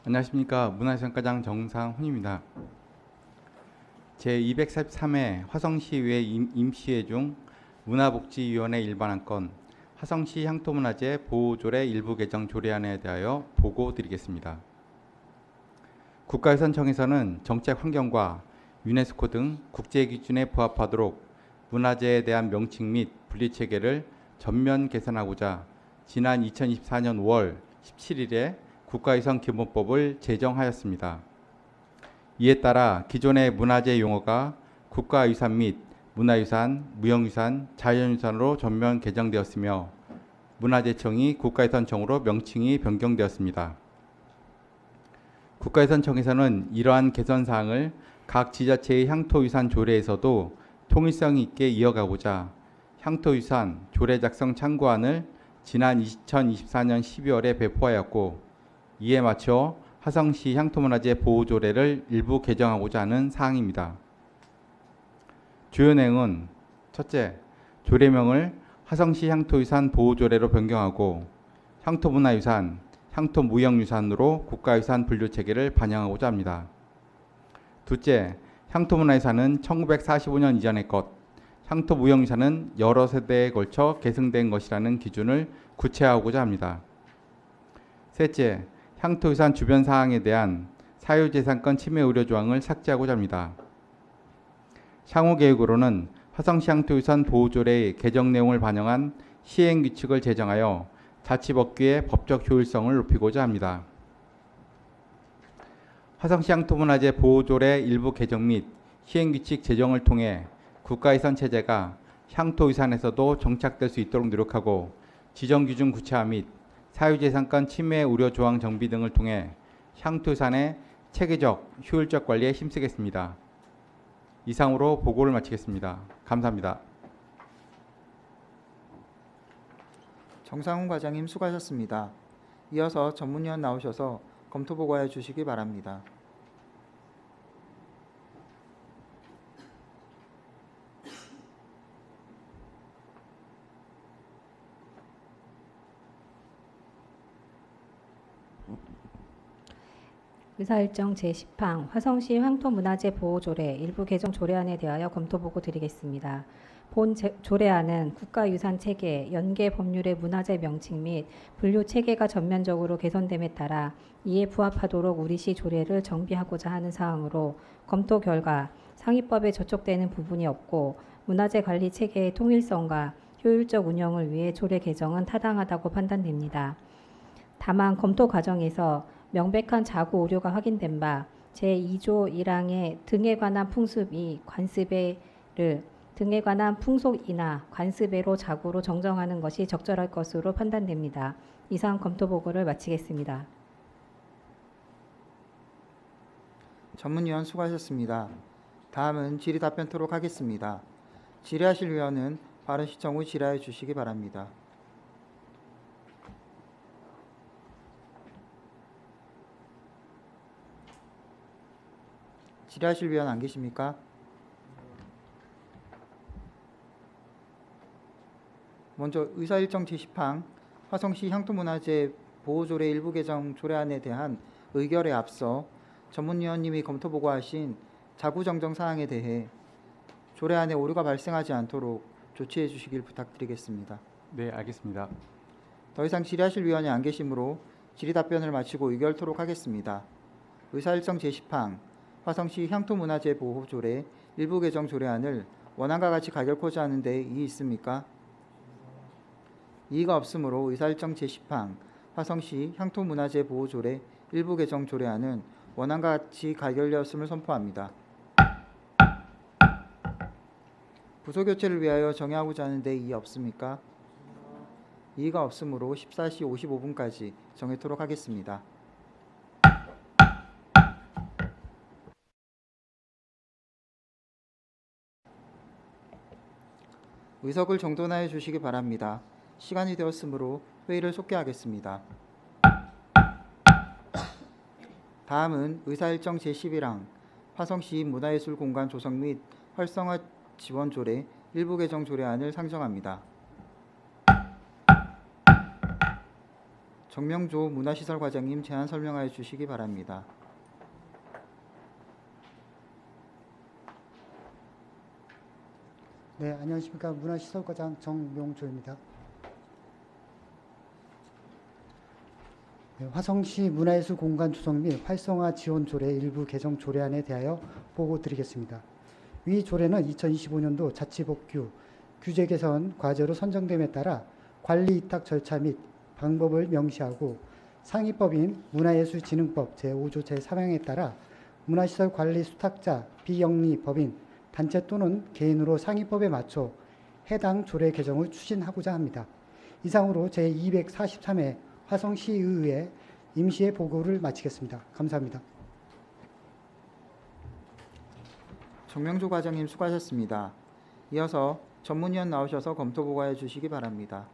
안녕하십니까. 문화유산과장 정상훈입니다. 제243회 화성시의회 임시회 중 문화복지위원회 일반안건 화성시 향토문화재 보호조례 일부 개정 조례안에 대하여 보고드리겠습니다. 국가유산청에서는 정책 환경과 유네스코 등 국제기준에 부합하도록 문화재에 대한 명칭 및 분리체계를 전면 개선하고자 지난 2024년 5월 17일에 국가유산기본법을 제정하였습니다. 이에 따라 기존의 문화재 용어가 국가유산 및 문화유산, 무형유산, 자연유산으로 전면 개정되었으며 문화재청이 국가유산청으로 명칭이 변경되었습니다. 국가유산청에서는 이러한 개선 사항을 각 지자체의 향토유산 조례에서도 통일성 있게 이어가고자 향토유산 조례 작성 참고안을 지난 2024년 12월에 배포하였고 이에 맞춰 화성시 향토문화재 보호조례를 일부 개정하고자 하는 사항입니다. 주요 내용은 첫째, 조례명을 화성시 향토유산 보호조례로 변경하고 향토문화유산, 향토무형유산으로 국가유산 분류체계를 반영하고자 합니다. 둘째, 향토문화유산은 1945년 이전의 것, 향토무형유산은 여러 세대에 걸쳐 계승된 것이라는 기준을 구체화하고자 합니다. 셋째, 향토유산 주변 사항에 대한 사유재산권 침해 우려 조항을 삭제하고자 합니다. 향후 계획으로는 화성시 향토유산 보호조례의 개정 내용을 반영한 시행규칙을 제정하여 자치법규의 법적 효율성을 높이고자 합니다. 화성시 향토문화재 보호조례 일부 개정 및 시행규칙 제정을 통해 국가유산 체제가 향토유산에서도 정착될 수 있도록 노력하고 지정기준 구체화 및 사유재산권 침해 우려 조항 정비 등을 통해 향토유산의 체계적, 효율적 관리에 힘쓰겠습니다. 이상으로 보고를 마치겠습니다. 감사합니다. 정상훈 과장님 수고하셨습니다. 이어서 전문위원 나오셔서 검토 보고해 주시기 바랍니다. 의사일정 제10항 화성시 향토문화재 보호조례 일부 개정 조례안에 대하여 검토 보고 드리겠습니다. 본 조례안은 국가유산 체계, 연계 법률의 문화재 명칭 및 분류 체계가 전면적으로 개선됨에 따라 이에 부합하도록 우리시 조례를 정비하고자 하는 사항으로 검토 결과 상위법에 저촉되는 부분이 없고 문화재 관리 체계의 통일성과 효율적 운영을 위해 조례 개정은 타당하다고 판단됩니다. 다만 검토 과정에서 명백한 자구 오류가 확인된 바 제2조 1항의 등에 관한 풍습이 관습에를 등에 관한 풍속이나 관습에로 자구로 정정하는 것이 적절할 것으로 판단됩니다. 이상 검토 보고를 마치겠습니다. 전문위원 수고하셨습니다. 다음은 질의 답변토록 하겠습니다. 질의하실 위원은 발언 시청 후 질의해 주시기 바랍니다. 질의하실 위원 안 계십니까? 먼저 의사일정 제10항 화성시 향토문화재 보호조례 일부 개정 조례안에 대한 의결에 앞서 전문위원님이 검토 보고하신 자구정정 사항에 대해 조례안에 오류가 발생하지 않도록 조치해 주시길 부탁드리겠습니다. 네, 알겠습니다. 더 이상 질의하실 위원이 안 계시므로 질의 답변을 마치고 의결토록 하겠습니다. 의사일정 제10항 화성시 향토문화재 보호조례 일부 개정 조례안을 원안과 같이 가결코자 하는데 이의 있습니까? 이의가 없으므로 의사일정 제10항 화성시 향토문화재 보호조례 일부 개정 조례안은 원안과 같이 가결되었음을 선포합니다. 부서교체를 위하여 정의하고자 하는데 이의 없습니까? 이의가 없으므로 14시 55분까지 정하도록 하겠습니다. 의석을 정돈하여 주시기 바랍니다. 시간이 되었으므로 회의를 속개하겠습니다. 다음은 의사일정 제11항 화성시 문화예술공간 조성 및 활성화 지원 조례 일부 개정 조례안을 상정합니다. 정명조 문화시설 과장님 제안 설명하여 주시기 바랍니다. 네, 안녕하십니까. 문화시설과장 정명조입니다. 네, 화성시 문화예술 공간 조성 및 활성화 지원 조례 일부 개정 조례안에 대하여 보고 드리겠습니다. 위 조례는 2025년도 자치법규 규제 개선 과제로 선정됨에 따라 관리 위탁 절차 및 방법을 명시하고 상위법인 문화예술진흥법 제5조 제3항에 따라 문화시설 관리 수탁자 비영리 법인 단체 또는 개인으로 상위법에 맞춰 해당 조례 개정을 추진하고자 합니다. 이상으로 제243회 화성시의회 임시회 보고를 마치겠습니다. 감사합니다. 정명조 과장님 수고하셨습니다. 이어서 전문위원 나오셔서 검토 보고해 주시기 바랍니다.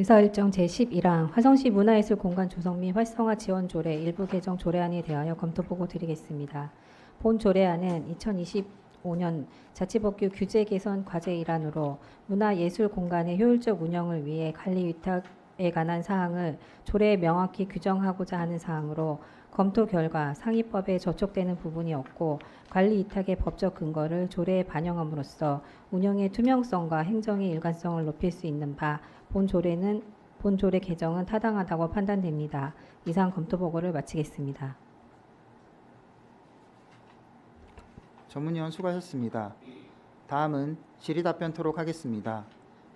의사일정 제11항 화성시 문화예술 공간 조성 및 활성화 지원 조례 일부 개정 조례안에 대하여 검토 보고 드리겠습니다. 본 조례안은 2025년 자치법규 규제 개선 과제 일환으로 문화예술 공간의 효율적 운영을 위해 관리 위탁에 관한 사항을 조례에 명확히 규정하고자 하는 사항으로 검토 결과 상위법에 저촉되는 부분이 없고 관리 위탁의 법적 근거를 조례에 반영함으로써 운영의 투명성과 행정의 일관성을 높일 수 있는 바 본 조례 개정은 타당하다고 판단됩니다. 이상 검토 보고를 마치겠습니다. 전문위원 수고하셨습니다. 다음은 질의 답변토록 하겠습니다.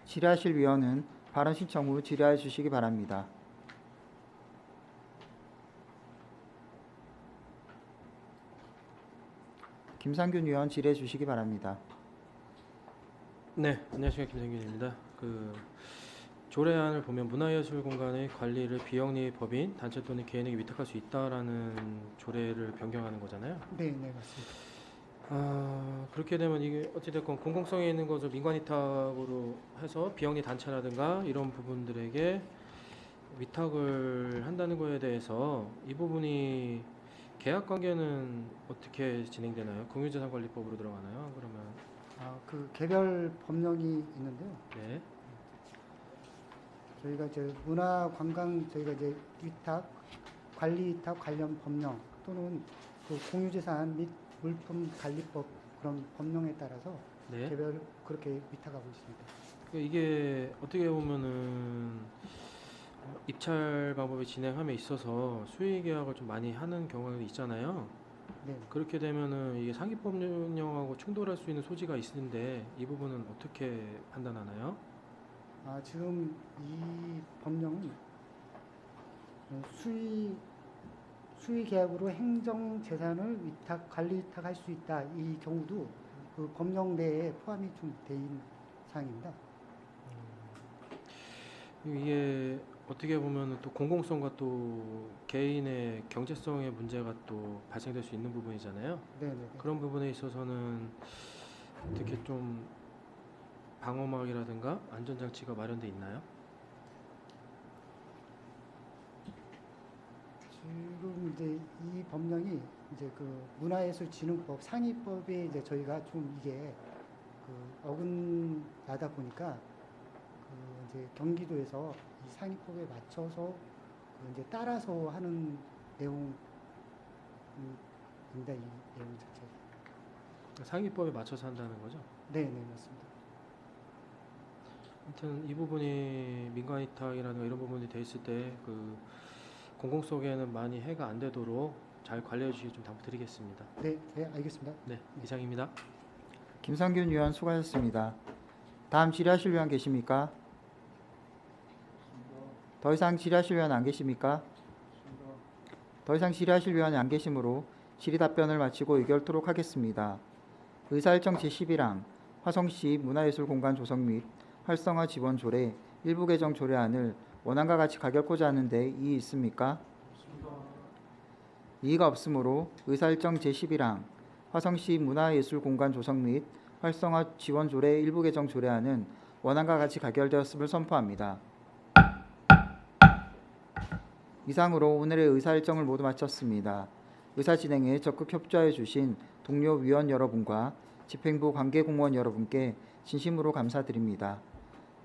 질의하실 위원은 발언 신청 후 질의하여 주시기 바랍니다. 김상균 위원 질의해 주시기 바랍니다. 네, 안녕하십니까. 김상균입니다. 조례안을 보면 문화예술 공간의 관리를 비영리 법인, 단체 또는 개인에게 위탁할 수 있다라는 조례를 변경하는 거잖아요. 네, 네, 맞습니다. 그렇게 되면 이게 어찌됐건 공공성에 있는 것을 민관 위탁으로 해서 비영리 단체라든가 이런 부분들에게 위탁을 한다는 거에 대해서 이 부분이 계약 관계는 어떻게 진행되나요? 공유재산관리법으로 들어가나요? 그러면 그 개별 법령이 있는데요. 네. 저희가 이제 문화관광 저희가 이제 위탁, 관리 위탁 관련 법령 또는 그 공유재산 및 물품 관리법 그런 법령에 따라서 네. 개별 그렇게 위탁하고 있습니다. 이게 어떻게 보면은 입찰 방법의 진행함에 있어서 수의 계약을 좀 많이 하는 경우가 있잖아요. 네. 그렇게 되면은 이게 상위법령하고 충돌할 수 있는 소지가 있는데 이 부분은 어떻게 판단하나요? 지금 이 법령은 수의 계약으로 행정 재산을 위탁, 관리 위탁할 수 있다. 이 경우도 그 법령 내에 포함이 좀 돼 있는 사항입니다. 이게 어떻게 보면 또 공공성과 또 개인의 경제성의 문제가 또 발생될 수 있는 부분이잖아요. 네. 그런 부분에 있어서는 어떻게 좀 방어막이라든가 안전장치가 마련돼 있나요? 지금 이제 이 법령이 이제 그 문화예술진흥법 상위법에 이제 저희가 좀 이게 그 어긋나다 보니까 그 이제 경기도에서 이 상위법에 맞춰서 그 이제 따라서 하는 내용입니다. 이 내용 자체. 상위법에 맞춰서 한다는 거죠? 네, 네 맞습니다. 아무튼 이 부분이 민간 위탁이라든가 이런 부분이 돼 있을 때 그 공공 속에는 많이 해가 안 되도록 잘 관리해 주시기 좀 당부드리겠습니다. 네, 네 알겠습니다. 네, 이상입니다. 김상균 의원 수고하셨습니다. 다음 질의하실 의원 계십니까? 더 이상 질의하실 의원 안 계십니까? 더 이상 질의하실 의원이 안 계시므로 질의 답변을 마치고 의결토록 하겠습니다. 의사일정 제11항 화성시 문화예술공간 조성 및 활성화 지원 조례 일부 개정 조례안을 원안과 같이 가결코자 하는데 이의 있습니까? 이의가 없으므로 의사일정 제11항 화성시 문화예술공간 조성 및 활성화 지원 조례 일부 개정 조례안은 원안과 같이 가결되었음을 선포합니다. 이상으로 오늘의 의사일정을 모두 마쳤습니다. 의사 진행에 적극 협조해 주신 동료 위원 여러분과 집행부 관계공무원 여러분께 진심으로 감사드립니다.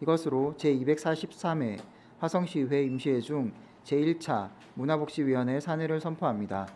이것으로 제243회 화성시의회 임시회 중 제1차 문화복지위원회 산회를 선포합니다.